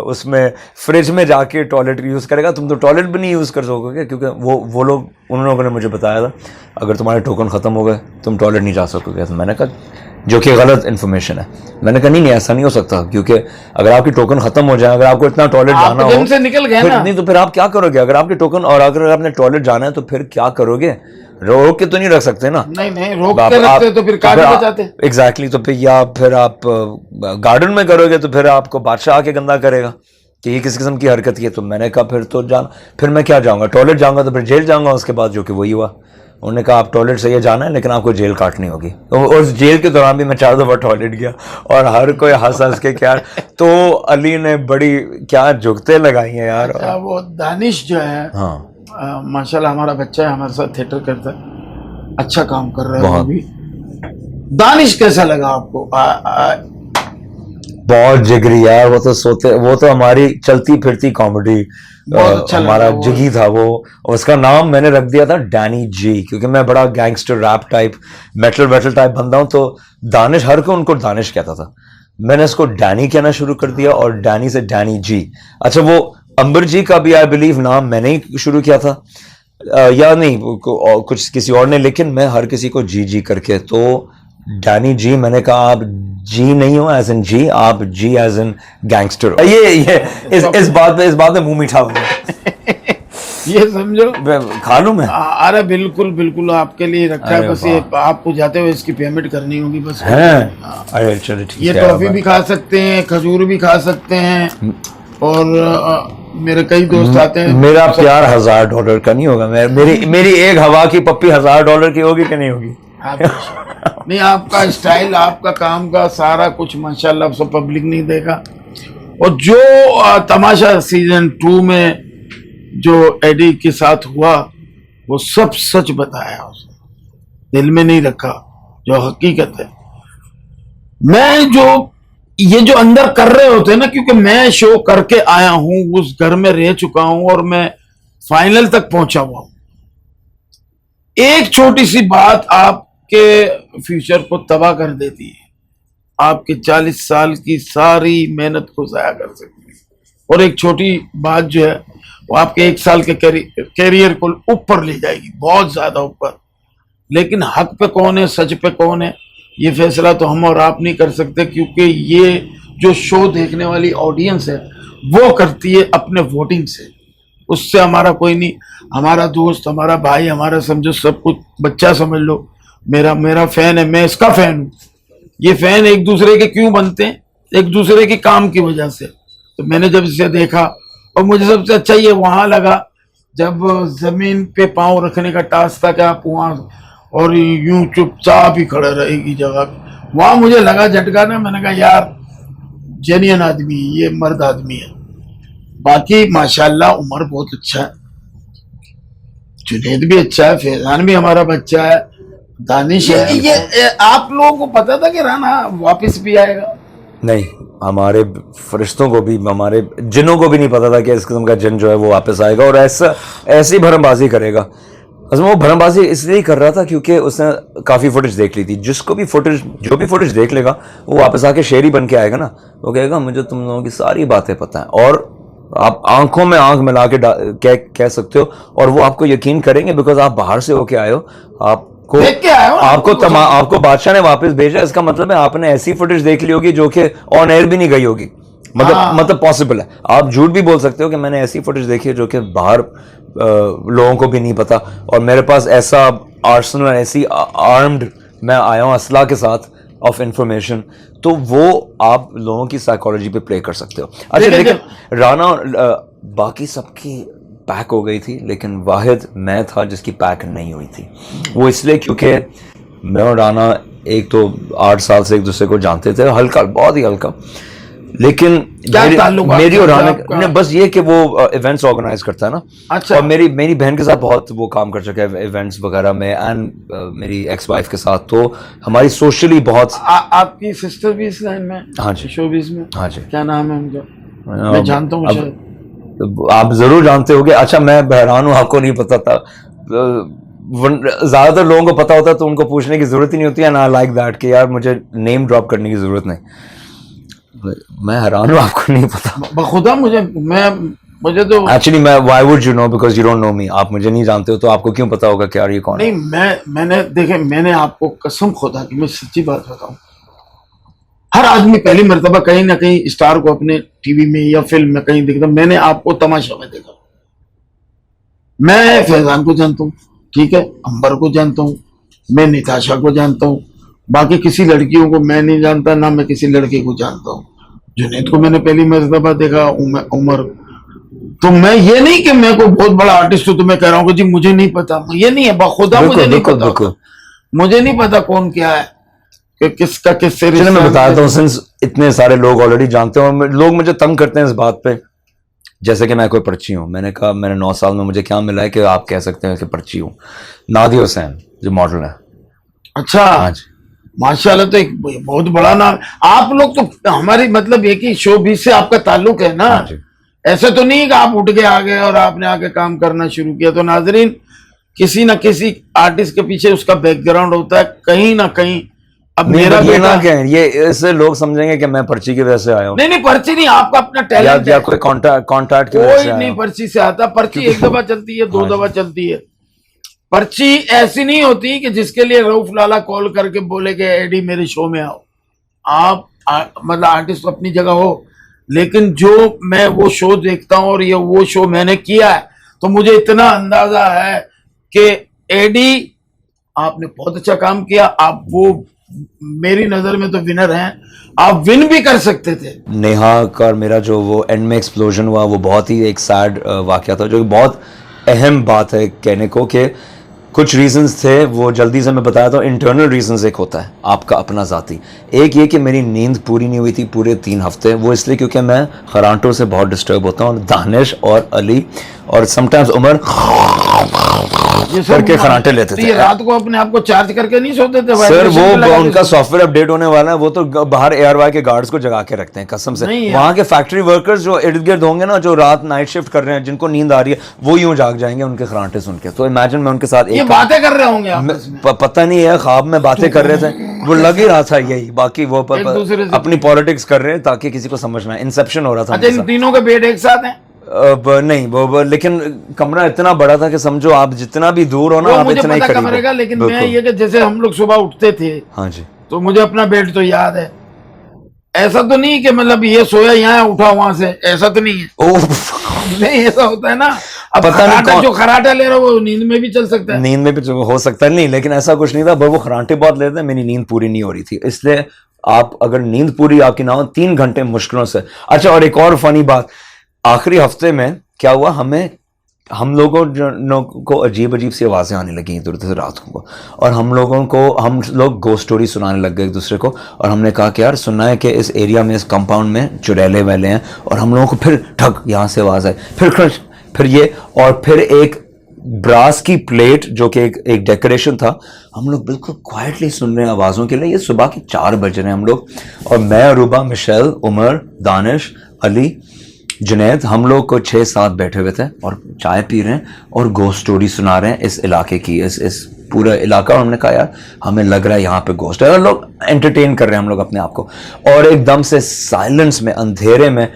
उसमें फ्रिज में जाके टॉयलेट यूज़ करेगा? तुम तो टॉयलेट भी नहीं यूज़ कर सकोगे, क्योंकि वो लोग, उन लोगों ने मुझे बताया था अगर तुम्हारे टोकन ख़त्म हो गए तुम टॉयलेट नहीं जा सकोगे। तो मैंने कहा, जो कि गलत इन्फॉर्मेशन है, मैंने कहा नहीं ऐसा नहीं हो सकता, क्योंकि अगर आपकी टोकन खत्म हो जाए, अगर आपको इतना टॉयलेट जाना हो, से निकल गए ना, नहीं तो फिर आप क्या करोगे? अगर आपकी टोकन, और अगर आपने टॉयलेट जाना है तो फिर क्या करोगे? रोक के तो नहीं रख सकते ना। नहीं रोक के रखते तो फिर काट बचाते। एग्जैक्टली। तो फिर आप गार्डन में करोगे तो फिर आपको बादशाह आके गंदा करेगा कि ये किस किस्म की हरकत है। तो मैंने कहा फिर मैं क्या जाऊंगा, टॉयलेट जाऊंगा तो फिर जेल जाऊंगा उसके बाद, जो कि वही हुआ। उन्होंने कहा आप टॉयलेट से ये जाना है, लेकिन आपको जेल काटनी होगी। तो उस जेल के दौरान भी मैं 4 दफा टॉयलेट गया, और हर कोई हंस हंस के क्या। तो अली ने बड़ी क्या जुगते लगाई हैं यार। वो दानिश जो है, हाँ माशाल्लाह हमारा बच्चा है, हमारे साथ थिएटर करता है, अच्छा काम कर रहा है अभी। दानिश कैसा लगा आपको? बहुत जिगरी यार, वो तो हमारी चलती फिरती कॉमेडी, अच्छा हमारा जिगी था वो। उसका नाम मैंने रख दिया था डैनी जी, क्योंकि मैं बड़ा gangster rap type, metal type बंदा हूं। तो दानिश, हर कोई उनको दानिश कहता था। मैंने इसको डैनी कहना शुरू कर दिया और डैनी से डैनी जी। अच्छा, वो अंबर जी का भी आई बिलीव नाम मैंने ही शुरू किया था या नहीं कुछ किसी और ने, लेकिन मैं हर किसी को जी जी करके, तो डैनी जी, मैंने कहा आप जी नहीं हो एज इन जी, आप जी एज इन गैंगस्टर। ये इस बात में मुंह मीठा हुआ। ये समझो खा लूं मैं? अरे बिल्कुल बिल्कुल, आपके लिए रखा है, बस ये आपको जाते हुए इसकी पेमेंट करनी होगी बस। है? अरे चलो ठीक है। ये टॉफी भी खा सकते हैं, खजूर भी खा सकते हैं, और मेरे कई दोस्त आते हैं। मेरा प्यार $1000 का नहीं होगा, मेरी एक हवा की पप्पी $1000 की होगी कि नहीं होगी? नहीं, आपका स्टाइल, आपका काम का सारा कुछ माशाल्लाह सब पब्लिक नहीं देगा। और जो तमाशा सीजन 2 में जो एडी के साथ हुआ वो सब सच बताया उसने, दिल में नहीं रखा, जो हकीकत है। मैं जो ये जो अंदर कर रहे होते हैं ना, क्योंकि मैं शो करके आया हूं, उस घर में रह चुका हूं और मैं फाइनल तक पहुंचा हुआ हूं। एक छोटी सी बात आपके फ्यूचर को तबाह कर देती है, आपके 40 साल की सारी मेहनत को जाया कर सकती है। और एक छोटी बात जो है वो आपके 1 साल के कैरियर को ऊपर ले जाएगी, बहुत ज्यादा ऊपर। लेकिन हक पे कौन है, सच पे कौन है, ये फैसला तो हम और आप नहीं कर सकते, क्योंकि ये जो शो देखने वाली ऑडियंस है वो करती है अपने वोटिंग से। उससे हमारा कोई नहीं, हमारा दोस्त, हमारा भाई, हमारा समझो सब कुछ, बच्चा समझ लो, मेरा फैन है, मैं इसका फैन हूँ। ये फैन एक दूसरे के क्यों बनते हैं? एक दूसरे के काम की वजह से। तो मैंने जब इसे देखा, और मुझे सबसे अच्छा ये वहां लगा जब जमीन पे पांव रखने का टास्क था कि आप वहां और यूं चुपचाप ही खड़े रहेगी जगह पे, वहां मुझे लगा झटका ना। मैंने कहा यार जेन्युइन आदमी, ये मर्द आदमी है। बाकी माशाल्लाह उमर बहुत अच्छा है, जुनैद भी अच्छा है, फैजान भी हमारा बच्चा है, दानिश है। ये आप लोगों को पता था कि राना वापस भी आएगा? नहीं, हमारे फरिश्तों को भी, हमारे जिन्नों को भी नहीं पता था कि इस किस्म का जिन जो है वो वापस आएगा और ऐसी भरमबाजी करेगा। असल में वो भरमबाजी इसलिए कर रहा था क्योंकि उसने काफ़ी फुटेज देख ली थी। जो भी फुटेज देख लेगा वो वापस आके शेरी बन के आएगा ना, वो कहेगा मुझे तुम लोगों की सारी बातें पता हैं, और आप आंखों में आंख मिला के कह सकते हो, और वो आपको यकीन करेंगे बिकॉज आप बाहर से होके आए हो, आपको बादशाह ने वापस भेजा। इसका मतलब है आपने ऐसी फुटेज देख ली होगी जो कि ऑन एयर भी नहीं गई होगी। मतलब पॉसिबल है, आप झूठ भी बोल सकते हो कि मैंने ऐसी फुटेज देखी है जो कि बाहर लोगों को भी नहीं पता, और मेरे पास ऐसा आर्सनल, ऐसी आर्म्ड मैं आया हूँ असला के साथ ऑफ इंफॉर्मेशन, तो वो आप लोगों की साइकोलॉजी पे प्ले कर सकते हो। अच्छा, लेकिन राना बाकी सबकी पैक हो गई थी, लेकिन वाहिद मैं था जिसकी पैक नहीं हुई थी। वो इसलिए क्योंकि मैं और राना एक तो 8 साल से एक दूसरे को जानते थे, हल्का, बहुत ही हल्का, लेकिन मेरी और राना ने बस ये कि वो इवेंट्स ऑर्गेनाइज करता है ना। अच्छा। और मेरी बहन के साथ बहुत वो काम कर चुका है इवेंट्स वगैरह में, एंड मेरी एक्स वाइफ के साथ, तो हमारी सोशली बहुत। आपकी सिस्टर भी इस लाइन में? हाँ जी, शोबिज़ में। हाँ जी। क्या नाम है उनका? मैं जानता हूँ, आप जरूर जानते होंगे। अच्छा, मैं बहरान हूँ, आपको नहीं पता था। ज्यादातर लोगों को पता होता है तो उनको पूछने की जरूरत ही नहीं होती है ना, लाइक दैट कि यार मुझे नेम ड्रॉप करने की जरूरत नहीं। मैं हैरान हूँ, आपको नहीं पता। बखुदा मुझे तो एक्चुअली मैं why would you know, because you don't know me. आप मुझे नहीं जानते हो तो आपको क्यों पता होगा कि यार ये कौन है? नहीं, मैंने आपको कसम खुदा की, मैं सच्ची बात बताऊं, हर आदमी पहली मर्तबा कहीं ना कहीं स्टार को अपने टीवी में या फिल्म में कहीं देखता। मैंने आपको तमाशा में देखा। मैं फैजान को जानता हूँ, ठीक है, अंबर को जानता हूँ, मैं निताशा को जानता हूँ, बाकी किसी लड़कियों को मैं नहीं जानता, ना मैं किसी लड़के को जानता हूँ। जुनैद को मैंने पहली मर्तबा देखा, उमर। तो मैं ये नहीं कि मैं कोई बहुत बड़ा आर्टिस्ट हूँ तो मैं कह रहा हूँ कि जी मुझे नहीं पता, ये नहीं है, बखुदा मुझे नहीं पता। मुझे नहीं पता कौन क्या है, कि किसका किससे रिश्ता। मैं बताता हूँ, सिंस इतने सारे लोग ऑलरेडी जानते हैं, लोग मुझे तंग करते हैं इस बात पे, जैसे कि मैं कोई पर्ची हूँ। मैंने कहा मैंने 9 साल में मुझे क्या मिला है कि आप कह सकते हैं कि पर्ची हूँ। नादिया हुसैन जो मॉडल है। अच्छा, हाँ जी, माशाल्लाह, तो एक बहुत बड़ा नाम। आप लोग तो हमारी मतलब एक ही शोबिज़ से आपका ताल्लुक है ना। ऐसे तो नहीं कि आप उठ के आ गए और आपने आके काम करना शुरू किया। तो नाजरीन, किसी ना किसी आर्टिस्ट के पीछे उसका बैकग्राउंड होता है, कहीं ना कहीं अब नहीं, मेरा but ये बेटा ना कहें, ये इससे लोग समझेंगे कि मैं पर्ची की वजह से आया हूँ, नहीं पर्ची नहीं, आपका अपना टैलेंट या है। कोई कॉन्टैक्ट की वजह कोई से आया नहीं हूँ। पर्ची से आता, पर्ची एक दफा चलती है, 2 हाँ जी। दफा चलती है। पर्ची ऐसी नहीं होती कि जिसके लिए रऊफ लाला कॉल करके बोले कि एडी मेरे शो में आओ। आप मतलब आर्टिस्ट अपनी जगह हो, लेकिन जो मैं वो शो देखता हूँ और ये वो शो मैंने किया है, तो मुझे इतना अंदाजा है कि एडी आपने बहुत अच्छा काम किया। आप वो मेरी नजर में तो विनर हैं, आप विन भी कर सकते थे। नेहा का और मेरा जो वो एंड में एक्सप्लोजन हुआ, वो बहुत ही एक सैड वाकया था, जो कि बहुत अहम बात है कहने को कि कुछ रीजंस थे, वो जल्दी से मैं बताया था। इंटरनल रीजंस एक होता है आपका अपना ज़ाती, एक ये कि मेरी नींद पूरी नहीं हुई थी पूरे 3 हफ्ते, वो इसलिए क्योंकि मैं खरांटों से बहुत डिस्टर्ब होता हूँ, और दानिश और अली और समटाइम्स उमर करके खरांटे लेते तो थे। ये रात को अपने आप को चार्ज करके नहीं सोते थे भाई? सर मशीन पे लगा वो के उनका सोते सॉफ्टवेयर अपडेट होने वाला है, वो तो बाहर एयरवाई के गार्ड्स को जगा के रखते हैं कसम से। नहीं यार। वहां के फैक्ट्री वर्कर्स जो इर्द गिर्द होंगे ना, जो रात नाइट शिफ्ट कर रहे हैं, जिनको नींद आ रही है, वो यूं जाग जाएंगे उनके खरांटे सुन के। तो इमेजिन मैं उनके साथ ये एक बातें कर रहे होंगे आपस में। पता नहीं है, ख्वाब में बातें कर रहे थे, वो लग ही रहा था यही, बाकी वो एक दूसरे से अपनी पॉलिटिक्स कर रहे हैं ताकि किसी को समझ में आए। इंसेप्शन हो रहा था अच्छा, उनके इन साथ। तीनों के बेड एक साथ हैं? नहीं वो लेकिन कमरा इतना बड़ा था कि समझो आप जितना भी दूर हो ना, वो आप मुझे इतना ही पता करीब कमरे का, हो। लेकिन मैं बिल्कुल। ये कि जैसे हम लोग सुबह उठते थे, हाँ जी। तो मुझे अपना बेड तो याद है। ऐसा तो नहीं कि मतलब ये सोया यहाँ उठा वहां से, ऐसा तो नहीं है। ओह नहीं, ऐसा होता है ना। अब पता नहीं खराटा कौन- जो खराटा ले रहा है वो नींद में भी चल सकता है। नींद में भी जो हो सकता है, नहीं लेकिन ऐसा कुछ नहीं था, पर वो खरांटे बहुत लेते हैं, मेरी नींद पूरी नहीं हो रही थी, इसलिए आप अगर नींद पूरी आपकी ना हो 3 घंटे मुश्किलों से। अच्छा, और एक और फनी बात, आखिरी हफ्ते में क्या हुआ, हम लोगों को अजीब अजीब सी आवाज़ें आने लगी इधर उधर रात को, और हम लोग गोस्ट स्टोरी सुनाने लग गए एक दूसरे को, और हमने कहा कि यार सुनना है कि इस एरिया में, इस कंपाउंड में चुड़ैले वैले हैं, और हम लोगों को फिर ठग यहाँ से आवाज़ आई, फिर क्रंच, फिर ये, और फिर एक ब्रास की प्लेट जो कि एक डेकोरेशन था, हम लोग बिल्कुल क्वाइटली सुन रहे हैं आवाज़ों के लिए। ये सुबह के 4 बज रहे हैं हम लोग, और मैं, अरूबा, मिशेल, उमर, दानिश, अली, जुनैद, हम लोग को 6-7 बैठे हुए थे और चाय पी रहे हैं और गोस्ट स्टोरी सुना रहे हैं इस इलाके की, इस पूरा इलाका। और हमने कहा यार हमें लग रहा है यहाँ पे गोस्ट है, और लोग एंटरटेन कर रहे हैं हम लोग अपने आप को, और एकदम से साइलेंस में, अंधेरे में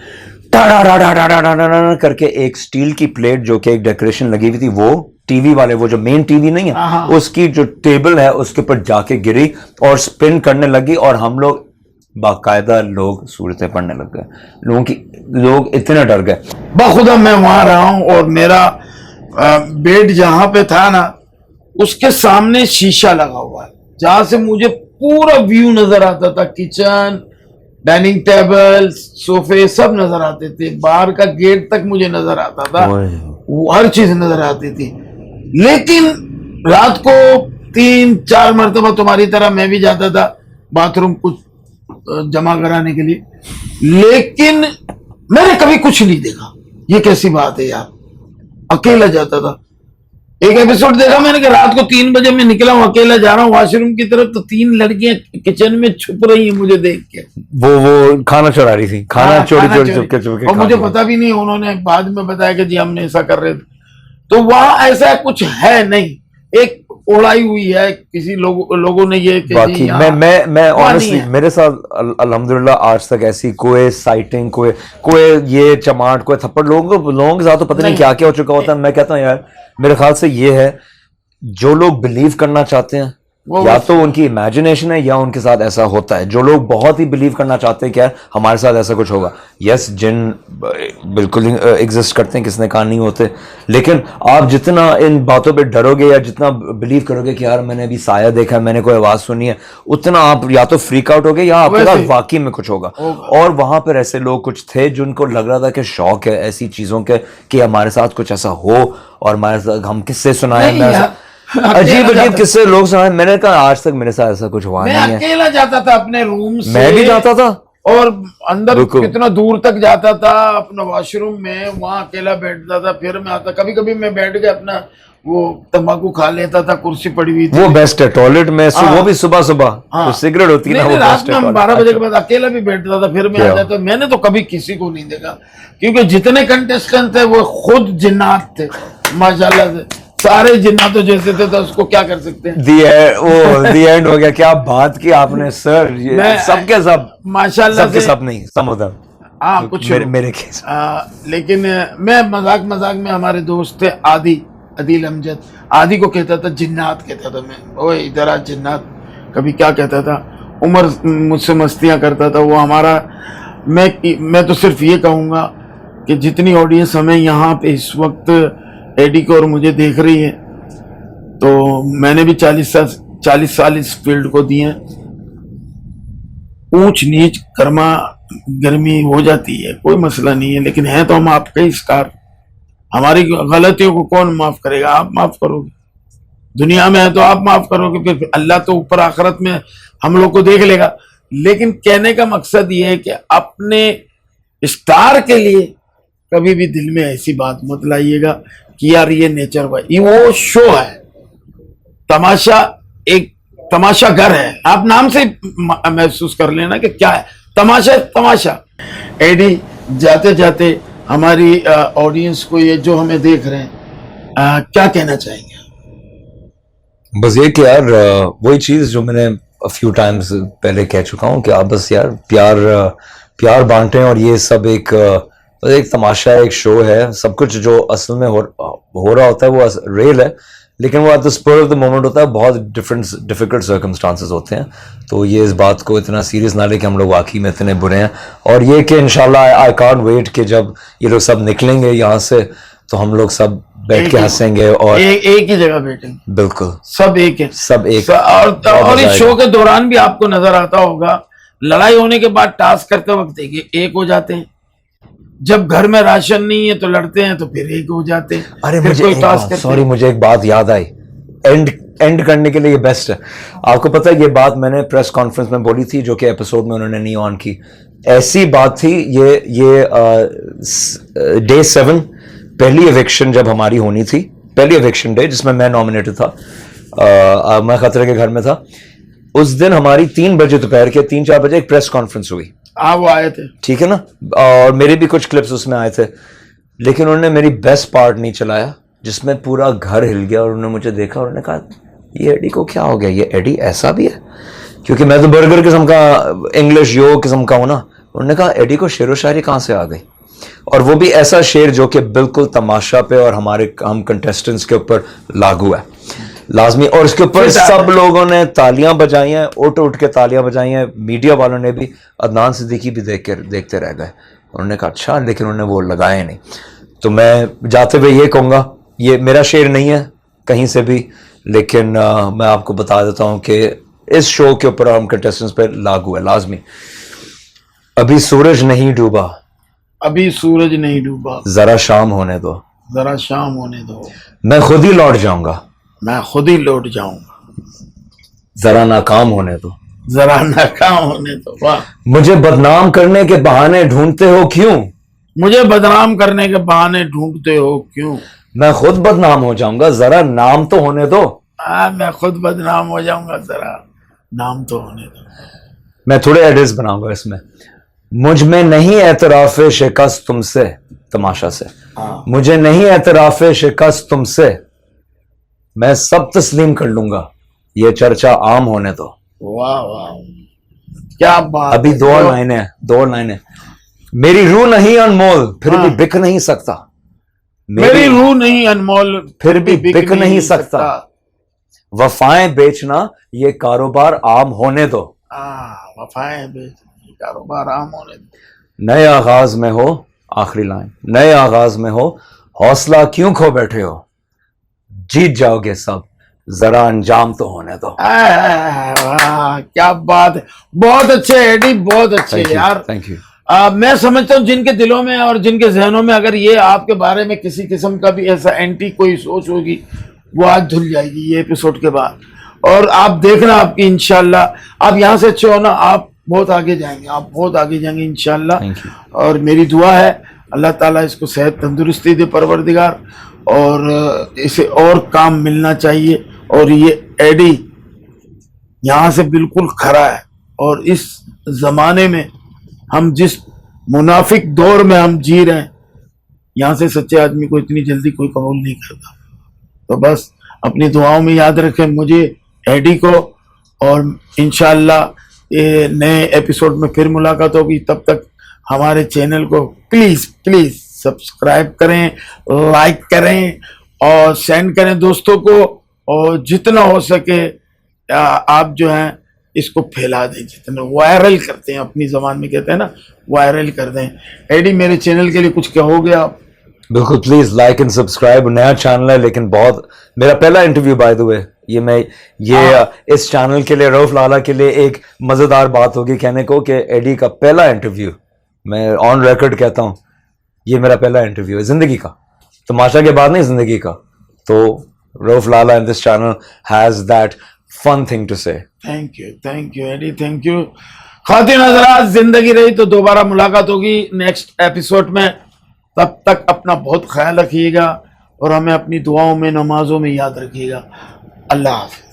करके एक स्टील की प्लेट जो कि एक डेकोरेशन लगी हुई थी, वो टीवी वाले, वो जो मेन टीवी नहीं है, उसकी जो टेबल है उसके ऊपर जाके गिरी और स्पिन करने लगी, और हम लोग बाकायदा लोग सूरतें पढ़ने लग गए, लोग इतने डर गए। बखुदा मैं वहां रहा हूं, और मेरा बेड जहां पे था ना, उसके सामने शीशा लगा हुआ है, जहां से मुझे पूरा व्यू नजर आता था। किचन, डाइनिंग टेबल, सोफे सब नजर आते थे, बाहर का गेट तक मुझे नजर आता था, हर चीज नजर आती थी। लेकिन रात को 3-4 मरतबा तुम्हारी तरह मैं भी जाता था बाथरूम कुछ जमा कराने के लिए, लेकिन मैंने कभी कुछ नहीं देखा। ये कैसी बात है यार, अकेला जाता था। एक एपिसोड देखा मैंने कि रात को 3 बजे मैं निकला हूं, अकेला जा रहा हूं वॉशरूम की तरफ, तो 3 लड़कियां किचन में छुप रही हैं मुझे देख के। वो खाना चुरा रही थी, खाना चोरी चुपके और मुझे पता भी नहीं, उन्होंने बाद में बताया कि जी हमने ऐसा कर रहे थे। तो वहां ऐसा कुछ है नहीं, एक उड़ाई हुई है किसी लोगों ने ये कि बाकी मैं ऑनेस्टली, मेरे साथ अल्हम्दुलिल्लाह आज तक ऐसी कोई साइटिंग, कोई ये चमाट, कोई थप्पड़, लोगों के साथ तो पता नहीं क्या क्या हो चुका होता है। मैं कहता हूँ यार, मेरे ख्याल से ये है, जो लोग बिलीव करना चाहते हैं या तो उनकी इमेजिनेशन है या उनके साथ ऐसा होता है। जो लोग बहुत ही बिलीव करना चाहते हैं कि यार हमारे साथ ऐसा कुछ होगा, यस जिन बिल्कुल एग्जिस्ट करते हैं, किसने कहा नहीं होते, लेकिन आप जितना इन बातों पे डरोगे या जितना बिलीव करोगे कि यार मैंने अभी साया देखा है, मैंने कोई आवाज सुनी है, उतना आप या तो फ्रीक आउट होगे या आपके साथ वाकई में कुछ होगा। और वहां पर ऐसे लोग कुछ थे जिनको लग रहा था कि शौक है ऐसी चीजों के कि हमारे साथ कुछ ऐसा हो, और हमारे साथ हम किससे सुनाए, अजीब किससे लोग सुनाए। मैंने कहा आज तक मेरे साथ ऐसा कुछ हुआ नहीं है। मैं अकेला जाता था अपने रूम से, मैं भी जाता था, और अंदर कितना दूर तक जाता था अपना वॉशरूम में, वहां अकेला बैठता था, फिर मैं आता। कभी कभी मैं बैठ के अपना वो तंबाकू खा लेता था, कुर्सी पड़ी हुई थी, वो बेस्ट है टॉयलेट में। वो भी सुबह तो सिगरेट होती है ना, वो रात में 12 बजे के बाद अकेला भी बैठता था, फिर मैं आ जाता। मैंने तो कभी किसी को नहीं देखा, क्योंकि जितने कंटेस्टेंट थे वो खुद जिन्नात थे माशाल्लाह से। सारे जिन्नातों जैसे थे तो उसको क्या कर सकते हैं। दी एंड हो गया। क्या बात की आपने सर, ये मैं सबके सब माशाल्लाह सबके से सब नहीं, सब होता हाँ कुछ मेरे केस। लेकिन मैं मजाक मजाक में, हमारे दोस्त थे आदिल अमजद, आदि को कहता था जिन्नात, कहता था मैं, ओए इधर आ जिन्नात, कभी क्या कहता था। उमर मुझसे मस्तियां करता था वो हमारा। मैं तो सिर्फ ये कहूँगा कि जितनी ऑडियंस हमें यहाँ पे इस वक्त एडी को और मुझे देख रही है, तो मैंने भी 40 साल इस फील्ड को दिए हैं। ऊंच नीच गर्मी हो जाती है, कोई मसला नहीं है, लेकिन है तो हम आपके ही स्टार। हमारी गलतियों को कौन माफ करेगा? आप माफ करोगे। दुनिया में है तो आप माफ करोगे, फिर अल्लाह तो ऊपर आखिरत में हम लोग को देख लेगा। लेकिन कहने का मकसद ये है कि अपने स्टार के लिए कभी भी दिल में ऐसी बात मत लाइएगा कि यार ये नेचर भाई, वो शो है, तमाशा, एक तमाशा घर है। आप नाम से महसूस कर लेना कि क्या है तमाशा। तमाशा एडी, जाते जाते हमारी ऑडियंस को, ये जो हमें देख रहे हैं, क्या कहना चाहेंगे? बस ये कि यार वही चीज जो मैंने फ्यू टाइम्स पहले कह चुका हूँ कि आप बस यार प्यार बांटें, और ये सब एक तमाशा है, एक शो है। सब कुछ जो असल में हो रहा होता है वो रियल है, लेकिन वो at the spur of the moment होता है। बहुत डिफिकल्ट सर्कमस्टांसेस होते हैं, तो ये इस बात को इतना सीरियस ना ले कि हम लोग वाकई में इतने बुरे हैं। और ये कि इंशाल्लाह आई कांट वेट कि जब ये लोग सब निकलेंगे यहाँ से तो हम लोग सब बैठ के हंसेंगे और एक ही जगह बैठेंगे। बिल्कुल सब एक है, सब एक। और इस शो के दौरान भी आपको नजर आता होगा, लड़ाई होने के बाद टास्क करते वक्त एक हो जाते हैं। जब घर में राशन नहीं है तो लड़ते हैं, तो फिर एक हो जाते हैं। अरे मुझे एक बात याद आई, एंड करने के लिए ये बेस्ट है। आपको पता है ये बात मैंने प्रेस कॉन्फ्रेंस में बोली थी, जो कि एपिसोड में उन्होंने नहीं ऑन की। ऐसी बात थी, ये डे 7 पहली एविक्शन जब हमारी होनी थी, पहली एविक्शन डे जिसमें मैं नॉमिनेटेड था, मैं खतरे के घर में था। उस दिन हमारी 3 बजे दोपहर के 3-4 बजे एक प्रेस कॉन्फ्रेंस हुई। वो आए थे, ठीक है ना, और मेरे भी कुछ क्लिप्स उसमें आए थे, लेकिन उन्होंने मेरी बेस्ट पार्ट नहीं चलाया जिसमें पूरा घर हिल गया। और उन्होंने मुझे देखा और उन्होंने कहा ये एडी को क्या हो गया, ये एडी ऐसा भी है? क्योंकि मैं तो बर्गर किस्म का, इंग्लिश यो किस्म का हूं ना। उन्होंने कहा एडी को शेर व शायरी कहाँ से आ गई, और वो भी ऐसा शेर जो कि बिल्कुल तमाशा पे और हम कंटेस्टेंट्स के ऊपर लागू है, लाजमी। और उसके ऊपर सब लोगों ने तालियां बजाई हैं, उठ के तालियां बजाई हैं। मीडिया वालों ने भी, अदनान सिद्दीकी भी देखते रह गए। उन्होंने कहा अच्छा, लेकिन उन्होंने वो लगाए नहीं। तो मैं जाते हुए ये कहूँगा, ये मेरा शेर नहीं है कहीं से भी, लेकिन मैं आपको बता देता हूँ कि इस शो के ऊपर हम कंटेस्टेंट्स पे लागू है, लाजमी। अभी सूरज नहीं डूबा, अभी सूरज नहीं डूबा, जरा शाम होने दो, जरा शाम होने दो, मैं खुद ही लौट जाऊंगा, मैं खुद ही लौट जाऊंगा, जरा नाकाम होने दो, जरा नाकाम होने दो। वाह, मुझे बदनाम करने के बहाने ढूंढते हो क्यों, मुझे बदनाम करने के बहाने ढूंढते हो क्यों, मैं खुद बदनाम हो जाऊंगा, जरा नाम तो होने दो। मैं खुद बदनाम हो जाऊंगा, जरा नाम तो होने दो। मैं थोड़े एडिट्स बनाऊंगा इसमें। मुझ में नहीं एतराफ शिकस्त तुमसे, तमाशा से, मुझे नहीं एतराफ शिकस्त तुमसे, मैं सब तस्लीम कर लूंगा, ये चर्चा आम होने दो। वाह वाह, क्या बात। अभी 2 लाइनें। मेरी रूह नहीं अनमोल, फिर भी बिक नहीं सकता, मेरी रूह नहीं अनमोल, फिर भी बिक नहीं सकता, वफाएं बेचना ये कारोबार आम होने दो। वफाएं बेचना ये कारोबार आम होने दो। नए आगाज में हो, आखिरी लाइन, नए आगाज में हो, हौसला क्यों खो बैठे हो, जीत जाओगे सब, जरा अंजाम तो होने दो। क्या बात है, बहुत अच्छे एडी, बहुत अच्छे यार, थैंक यू। मैं समझता हूँ जिनके दिलों में और जिनके जहनों में अगर ये आपके बारे में किसी किस्म का भी ऐसा एंटी कोई सोच होगी, वो आज धुल जाएगी ये एपिसोड के बाद। और आप देखना, आपकी इंशाल्लाह आप यहाँ से अच्छे हो ना, आप बहुत आगे जाएंगे, आप बहुत आगे जाएंगे इंशाल्लाह। और मेरी दुआ है अल्लाह ताला इसको सेहत तंदुरुस्ती दे परवरदिगार, और इसे और काम मिलना चाहिए। और ये एडी यहाँ से बिल्कुल खरा है, और इस जमाने में हम जिस मुनाफिक दौर में हम जी रहे हैं, यहाँ से सच्चे आदमी को इतनी जल्दी कोई कबूल नहीं करता। तो बस अपनी दुआओं में याद रखें मुझे, एडी को, और इंशाल्लाह ये नए एपिसोड में फिर मुलाकात होगी। तब तक हमारे चैनल को प्लीज प्लीज सब्सक्राइब करें, लाइक करें और सेंड करें दोस्तों को, और जितना हो सके आप जो है इसको फैला दें, जितना वायरल करते हैं, अपनी जबान में कहते हैं ना, वायरल कर दें। एडी मेरे चैनल के लिए कुछ कहोगे आप? बिल्कुल, प्लीज लाइक एंड सब्सक्राइब। नया चैनल है लेकिन बहुत, मेरा पहला इंटरव्यू बाय द वे, इस चैनल के लिए, रऊफ लाला के लिए एक मजेदार बात होगी कहने को कि एडी का पहला इंटरव्यू, मैं ऑन रिकॉर्ड कहता हूँ, ये मेरा पहला इंटरव्यू है जिंदगी का, तमाशा के बाद नहीं, जिंदगी का। तो Rauf Lala in this channel has that fun thing to say. Thank you Eddie, thank you. खातिन हज़रात, जिंदगी रही तो दोबारा मुलाकात होगी नेक्स्ट एपिसोड में। तब तक अपना बहुत ख्याल रखिएगा और हमें अपनी दुआओं में, नमाजों में याद रखिएगा। अल्लाह हाफ़िज़।